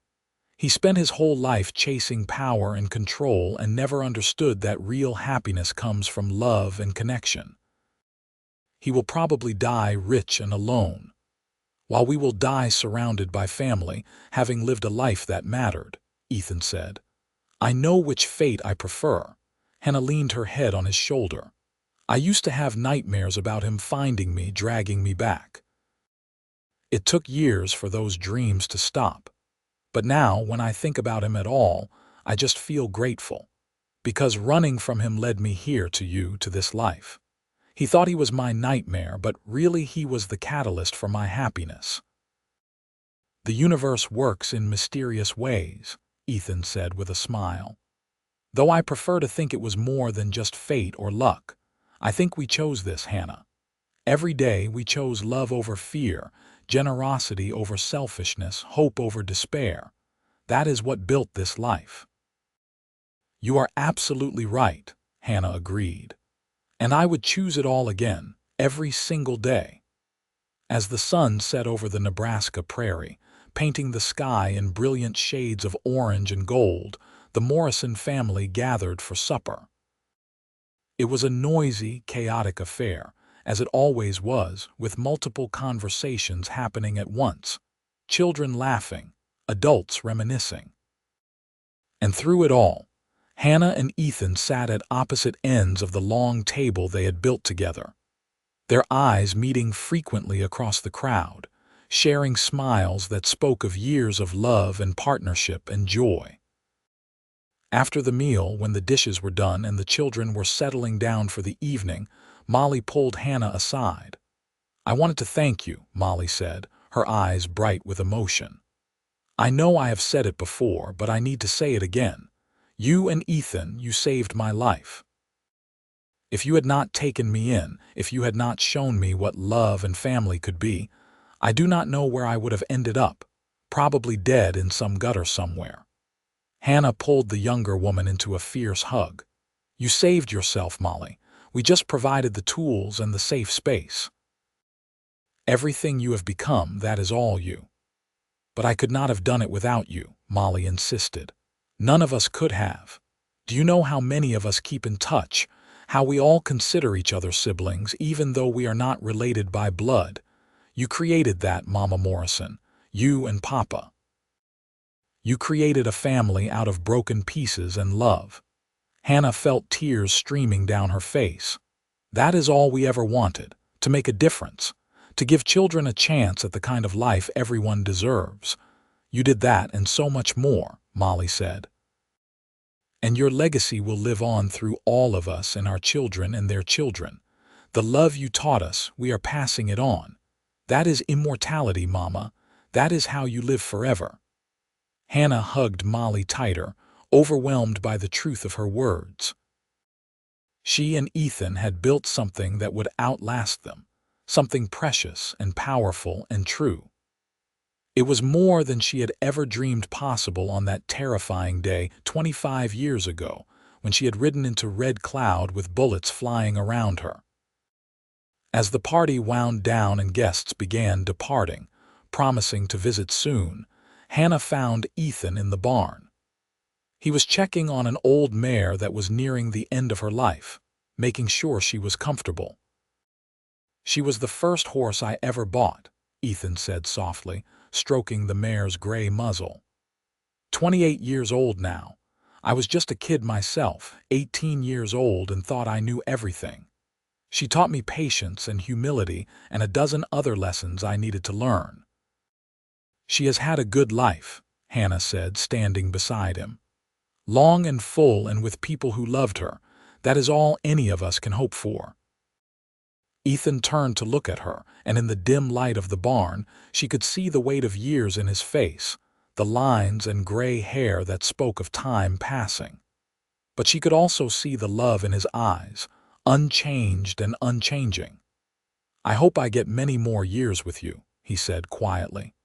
A: He spent his whole life chasing power and control and never understood that real happiness comes from love and connection. He will probably die rich and alone, while we will die surrounded by family, having lived a life that mattered, Ethan said. I know which fate I prefer. Hannah leaned her head on his shoulder. I used to have nightmares about him finding me, dragging me back. It took years for those dreams to stop. But now, when I think about him at all, I just feel grateful. Because running from him led me here to you, to this life. He thought he was my nightmare, but really he was the catalyst for my happiness. The universe works in mysterious ways, Ethan said with a smile. Though I prefer to think it was more than just fate or luck. I think we chose this, Hannah. Every day we chose love over fear, generosity over selfishness, hope over despair. That is what built this life. You are absolutely right, Hannah agreed. And I would choose it all again, every single day. As the sun set over the Nebraska prairie, painting the sky in brilliant shades of orange and gold, the Morrison family gathered for supper. It was a noisy, chaotic affair, as it always was, with multiple conversations happening at once, children laughing, adults reminiscing. And through it all, Hannah and Ethan sat at opposite ends of the long table they had built together, their eyes meeting frequently across the crowd, sharing smiles that spoke of years of love and partnership and joy. After the meal, when the dishes were done and the children were settling down for the evening, Molly pulled Hannah aside. I wanted to thank you, Molly said, her eyes bright with emotion. I know I have said it before, but I need to say it again. You and Ethan, you saved my life. If you had not taken me in, if you had not shown me what love and family could be, I do not know where I would have ended up, probably dead in some gutter somewhere." Hannah pulled the younger woman into a fierce hug. "You saved yourself, Molly. We just provided the tools and the safe space. Everything you have become, that is all you." "But I could not have done it without you," Molly insisted. "None of us could have. Do you know how many of us keep in touch? How we all consider each other siblings, even though we are not related by blood? You created that, Mama Morrison. You and Papa. You created a family out of broken pieces and love." Hannah felt tears streaming down her face. "That is all we ever wanted, to make a difference, to give children a chance at the kind of life everyone deserves. You did that and so much more," Molly said. "And your legacy will live on through all of us and our children and their children. The love you taught us, we are passing it on. That is immortality, Mama. That is how you live forever." Hannah hugged Molly tighter, overwhelmed by the truth of her words. She and Ethan had built something that would outlast them, something precious and powerful and true. It was more than she had ever dreamed possible on that terrifying day 25 years ago, when she had ridden into Red Cloud with bullets flying around her. As the party wound down and guests began departing, promising to visit soon, Hannah found Ethan in the barn. He was checking on an old mare that was nearing the end of her life, making sure she was comfortable. "She was the first horse I ever bought," Ethan said softly, stroking the mare's gray muzzle. 28 years old now. I was just a kid myself, 18 years old, and thought I knew everything. She taught me patience and humility and a dozen other lessons I needed to learn." "She has had a good life," Hannah said, standing beside him. "Long and full and with people who loved her. That is all any of us can hope for." Ethan turned to look at her, and in the dim light of the barn, she could see the weight of years in his face, the lines and gray hair that spoke of time passing. But she could also see the love in his eyes, unchanged and unchanging. "I hope I get many more years with you," he said quietly.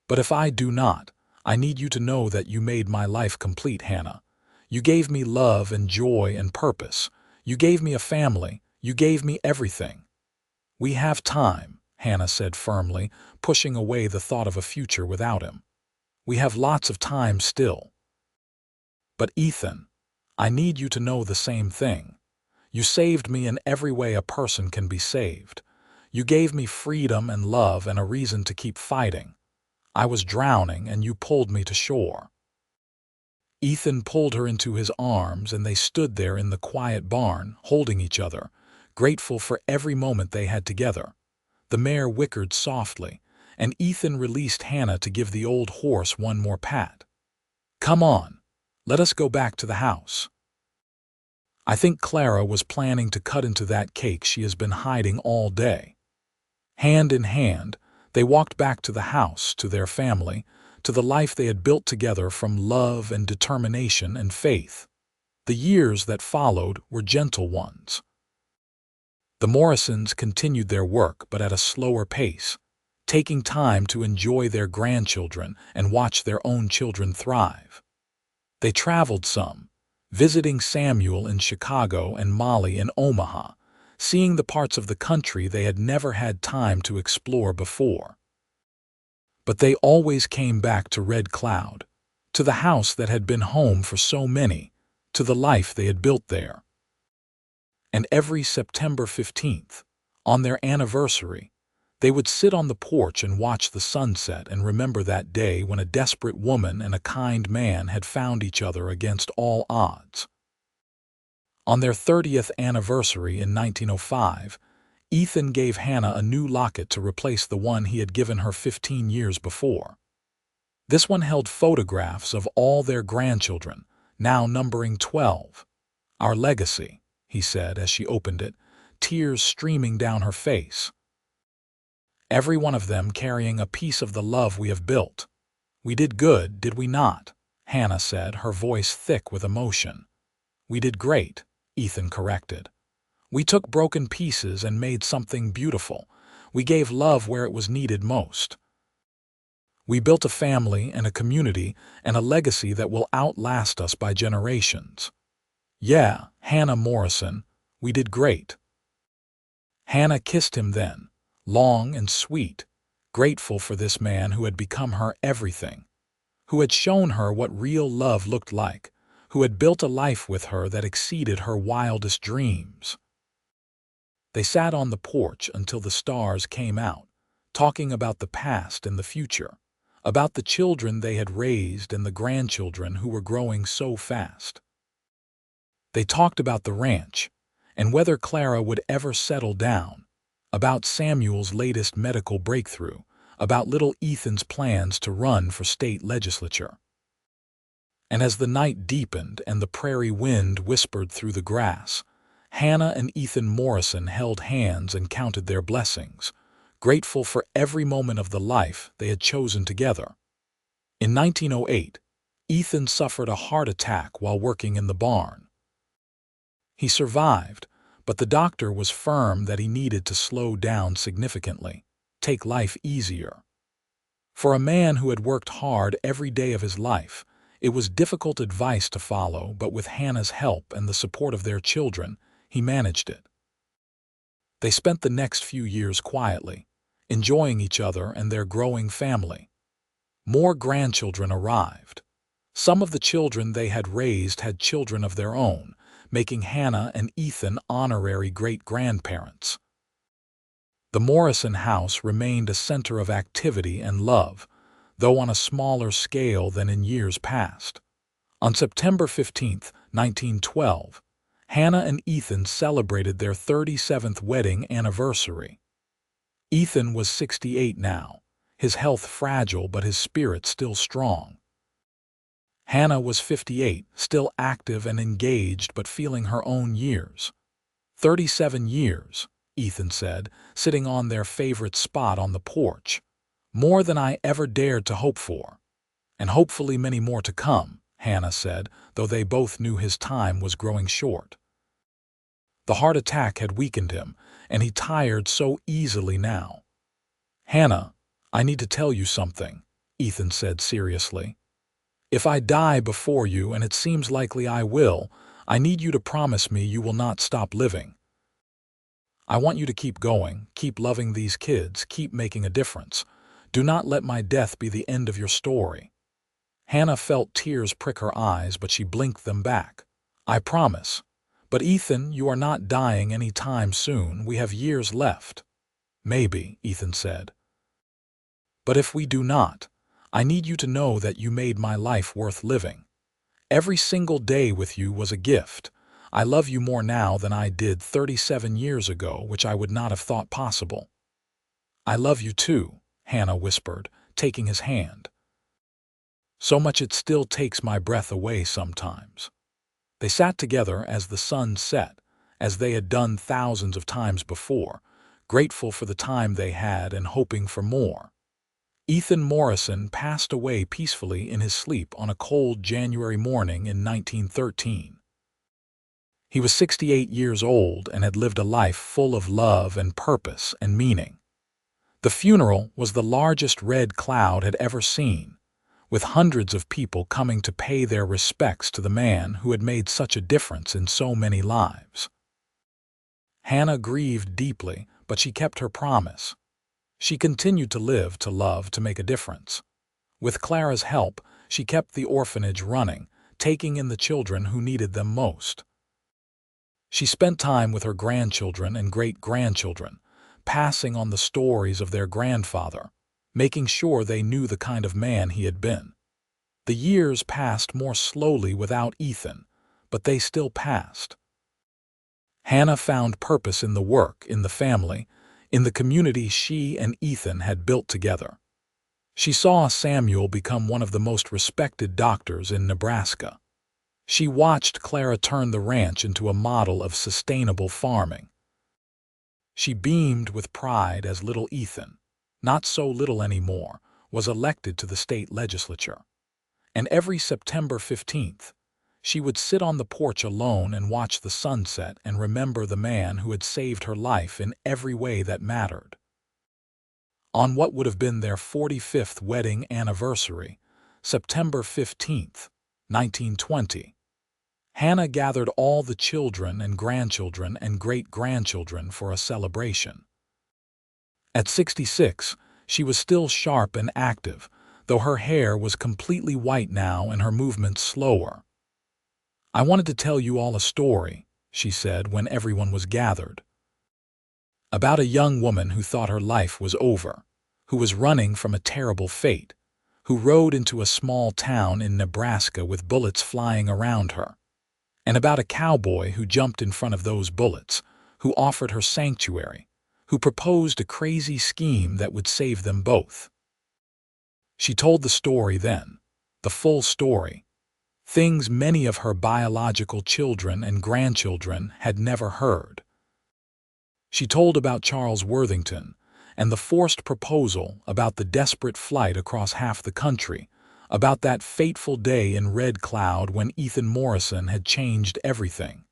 A: "But if I do not, I need you to know that you made my life complete, Hannah. You gave me love and joy and purpose. You gave me a family. You gave me everything." "We have time," Hannah said firmly, pushing away the thought of a future without him. "We have lots of time still." "But Ethan, I need you to know the same thing. You saved me in every way a person can be saved. You gave me freedom and love and a reason to keep fighting. I was drowning and you pulled me to shore." Ethan pulled her into his arms and they stood there in the quiet barn, holding each other, grateful for every moment they had together. The mare whickered softly, and Ethan released Hannah to give the old horse one more pat. "Come on, let us go back to the house. I think Clara was planning to cut into that cake she has been hiding all day." Hand in hand, they walked back to the house, to their family, to the life they had built together from love and determination and faith. The years that followed were gentle ones. The Morrisons continued their work, but at a slower pace, taking time to enjoy their grandchildren and watch their own children thrive. They traveled some, visiting Samuel in Chicago and Molly in Omaha, seeing the parts of the country they had never had time to explore before. But they always came back to Red Cloud, to the house that had been home for so many, to the life they had built there. And every September 15th, on their anniversary, they would sit on the porch and watch the sunset and remember that day when a desperate woman and a kind man had found each other against all odds. On their 30th anniversary in 1905, Ethan gave Hannah a new locket to replace the one he had given her 15 years before. This one held photographs of all their grandchildren, now numbering 12. "Our legacy," he said as she opened it, tears streaming down her face. "Every one of them carrying a piece of the love we have built. We did good, did we not?" Hannah said, her voice thick with emotion. "We did great," Ethan corrected. "We took broken pieces and made something beautiful. We gave love where it was needed most. We built a family and a community and a legacy that will outlast us by generations." "Yeah, Hannah Morrison, we did great." Hannah kissed him then, long and sweet, grateful for this man who had become her everything, who had shown her what real love looked like, who had built a life with her that exceeded her wildest dreams. They sat on the porch until the stars came out, talking about the past and the future, about the children they had raised and the grandchildren who were growing so fast. They talked about the ranch and whether Clara would ever settle down, about Samuel's latest medical breakthrough, about little Ethan's plans to run for state legislature. And as the night deepened and the prairie wind whispered through the grass, Hannah and Ethan Morrison held hands and counted their blessings, grateful for every moment of the life they had chosen together. In 1908, Ethan suffered a heart attack while working in the barn. He survived, but the doctor was firm that he needed to slow down significantly, take life easier. For a man who had worked hard every day of his life, it was difficult advice to follow, but with Hannah's help and the support of their children, he managed it. They spent the next few years quietly, enjoying each other and their growing family. More grandchildren arrived. Some of the children they had raised had children of their own, making Hannah and Ethan honorary great-grandparents. The Morrison house remained a center of activity and love, though on a smaller scale than in years past. On September 15, 1912, Hannah and Ethan celebrated their 37th wedding anniversary. Ethan was 68 now, his health fragile but his spirit still strong. Hannah was 58, still active and engaged but feeling her own years. 37 years, Ethan said, sitting on their favorite spot on the porch. "More than I ever dared to hope for. And hopefully many more to come," Hannah said, though they both knew his time was growing short. The heart attack had weakened him, and he tired so easily now. "Hannah, I need to tell you something," Ethan said seriously. "If I die before you, and it seems likely I will, I need you to promise me you will not stop living. I want you to keep going, keep loving these kids, keep making a difference. Do not let my death be the end of your story." Hannah felt tears prick her eyes, but she blinked them back. "I promise. But Ethan, you are not dying any time soon. We have years left." "Maybe," Ethan said. "But if we do not, I need you to know that you made my life worth living. Every single day with you was a gift. I love you more now than I did 37 years ago, which I would not have thought possible." "I love you too," Hannah whispered, taking his hand. "So much it still takes my breath away sometimes." They sat together as the sun set, as they had done thousands of times before, grateful for the time they had and hoping for more. Ethan Morrison passed away peacefully in his sleep on a cold January morning in 1913. He was 68 years old and had lived a life full of love and purpose and meaning. The funeral was the largest Red Cloud had ever seen, with hundreds of people coming to pay their respects to the man who had made such a difference in so many lives. Hannah grieved deeply, but she kept her promise. She continued to live, to love, to make a difference. With Clara's help, she kept the orphanage running, taking in the children who needed them most. She spent time with her grandchildren and great-grandchildren, passing on the stories of their grandfather, making sure they knew the kind of man he had been. The years passed more slowly without Ethan, but they still passed. Hannah found purpose in the work, in the family, in the community she and Ethan had built together. She saw Samuel become one of the most respected doctors in Nebraska. She watched Clara turn the ranch into a model of sustainable farming. She beamed with pride as little Ethan, not so little anymore, was elected to the state legislature. And every September 15th, she would sit on the porch alone and watch the sunset and remember the man who had saved her life in every way that mattered. On what would have been their 45th wedding anniversary, September 15th, 1920, Hannah gathered all the children and grandchildren and great-grandchildren for a celebration. At 66, she was still sharp and active, though her hair was completely white now and her movements slower. "I wanted to tell you all a story," she said when everyone was gathered. "About a young woman who thought her life was over, who was running from a terrible fate, who rode into a small town in Nebraska with bullets flying around her. And about a cowboy who jumped in front of those bullets, who offered her sanctuary, who proposed a crazy scheme that would save them both." She told the story then, the full story, things many of her biological children and grandchildren had never heard. She told about Charles Worthington and the forced proposal, about the desperate flight across half the country, about that fateful day in Red Cloud when Ethan Morrison had changed everything.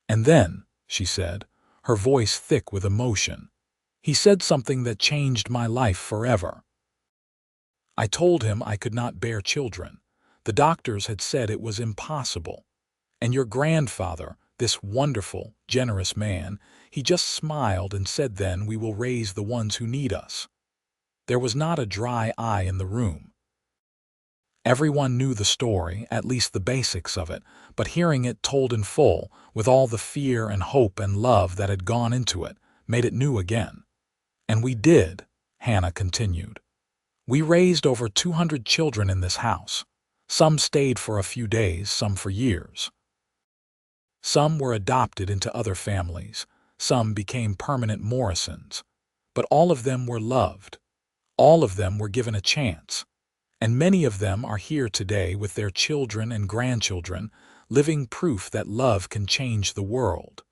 A: "And then," she said, her voice thick with emotion, "he said something that changed my life forever. I told him I could not bear children. The doctors had said it was impossible. And your grandfather, this wonderful, generous man, he just smiled and said, 'Then we will raise the ones who need us.'" There was not a dry eye in the room. Everyone knew the story, at least the basics of it, but hearing it told in full, with all the fear and hope and love that had gone into it, made it new again. "And we did," Hannah continued. "We raised over 200 children in this house. Some stayed for a few days, some for years. Some were adopted into other families, some became permanent Morrisons. But all of them were loved. All of them were given a chance. And many of them are here today with their children and grandchildren, living proof that love can change the world."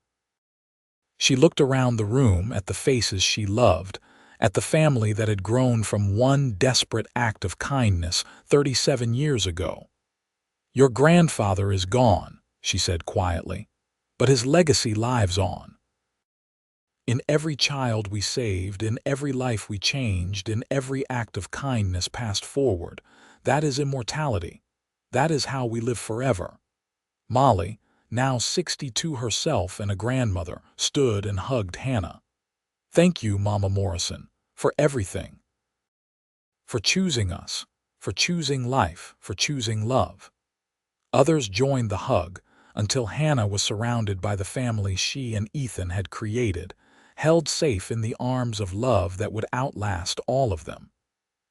A: She looked around the room at the faces she loved, at the family that had grown from one desperate act of kindness 37 years ago. "Your grandfather is gone," she said quietly, "but his legacy lives on. In every child we saved, in every life we changed, in every act of kindness passed forward. That is immortality. That is how we live forever." Molly, now 62 herself and a grandmother, stood and hugged Hannah. "Thank you, Mama Morrison, for everything. For choosing us, for choosing life, for choosing love." Others joined the hug, until Hannah was surrounded by the family she and Ethan had created, held safe in the arms of love that would outlast all of them.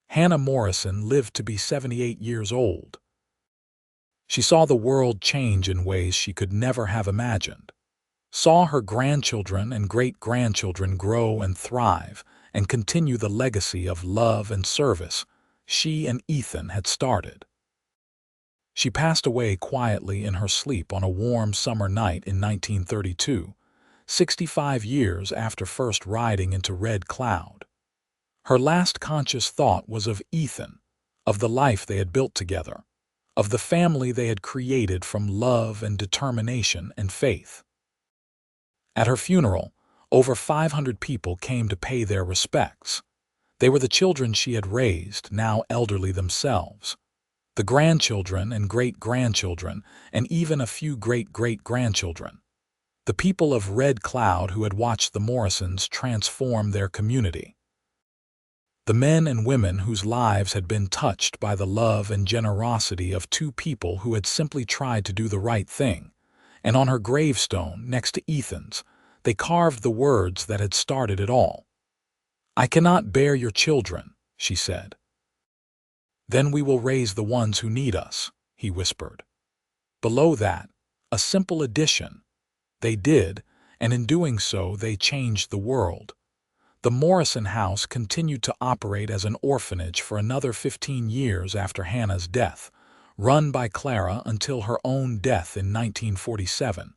A: Hannah Morrison lived to be 78 years old. She saw the world change in ways she could never have imagined, saw her grandchildren and great-grandchildren grow and thrive and continue the legacy of love and service she and Ethan had started. She passed away quietly in her sleep on a warm summer night in 1932, 65 years after first riding into Red Cloud. Her last conscious thought was of Ethan, of the life they had built together, of the family they had created from love and determination and faith. At her funeral, over 500 people came to pay their respects. They were the children she had raised, now elderly themselves, the grandchildren and great-grandchildren, and even a few great-great-grandchildren. The people of Red Cloud who had watched the Morrisons transform their community. The men and women whose lives had been touched by the love and generosity of two people who had simply tried to do the right thing. And on her gravestone, next to Ethan's, they carved the words that had started it all. "I cannot bear your children," she said. "Then we will raise the ones who need us," he whispered. Below that, a simple addition. They did, and in doing so they changed the world. The Morrison house continued to operate as an orphanage for another 15 years after Hannah's death, run by Clara until her own death in 1947.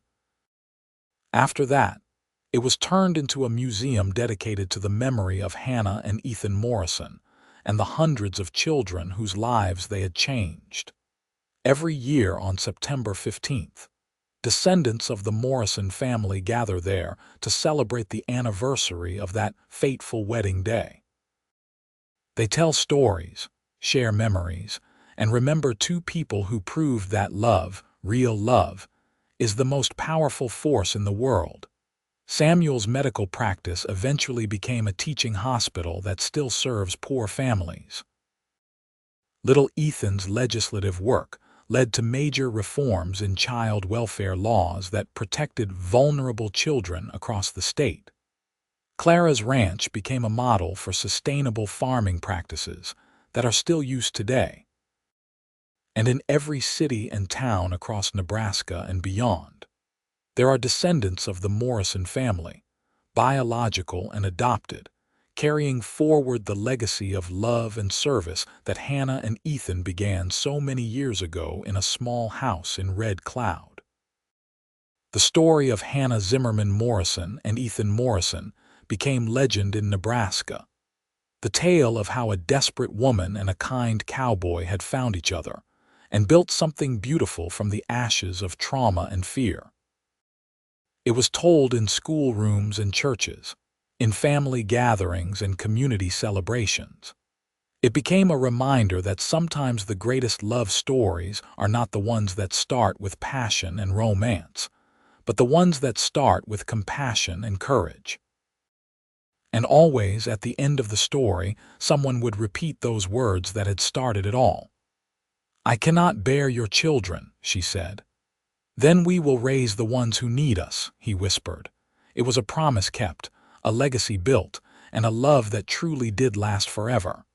A: After that, it was turned into a museum dedicated to the memory of Hannah and Ethan Morrison and the hundreds of children whose lives they had changed. Every year on September 15th, descendants of the Morrison family gather there to celebrate the anniversary of that fateful wedding day. They tell stories, share memories, and remember two people who proved that love, real love, is the most powerful force in the world. Samuel's medical practice eventually became a teaching hospital that still serves poor families. Little Ethan's legislative work led to major reforms in child welfare laws that protected vulnerable children across the state. Clara's ranch became a model for sustainable farming practices that are still used today. And in every city and town across Nebraska and beyond, there are descendants of the Morrison family, biological and adopted, carrying forward the legacy of love and service that Hannah and Ethan began so many years ago in a small house in Red Cloud. The story of Hannah Zimmerman Morrison and Ethan Morrison became legend in Nebraska. The tale of how a desperate woman and a kind cowboy had found each other and built something beautiful from the ashes of trauma and fear. It was told in schoolrooms and churches, in family gatherings and community celebrations. It became a reminder that sometimes the greatest love stories are not the ones that start with passion and romance, but the ones that start with compassion and courage. And always, at the end of the story, someone would repeat those words that had started it all. "I cannot bear your children," she said. "Then we will raise the ones who need us," he whispered. It was a promise kept, a legacy built, and a love that truly did last forever.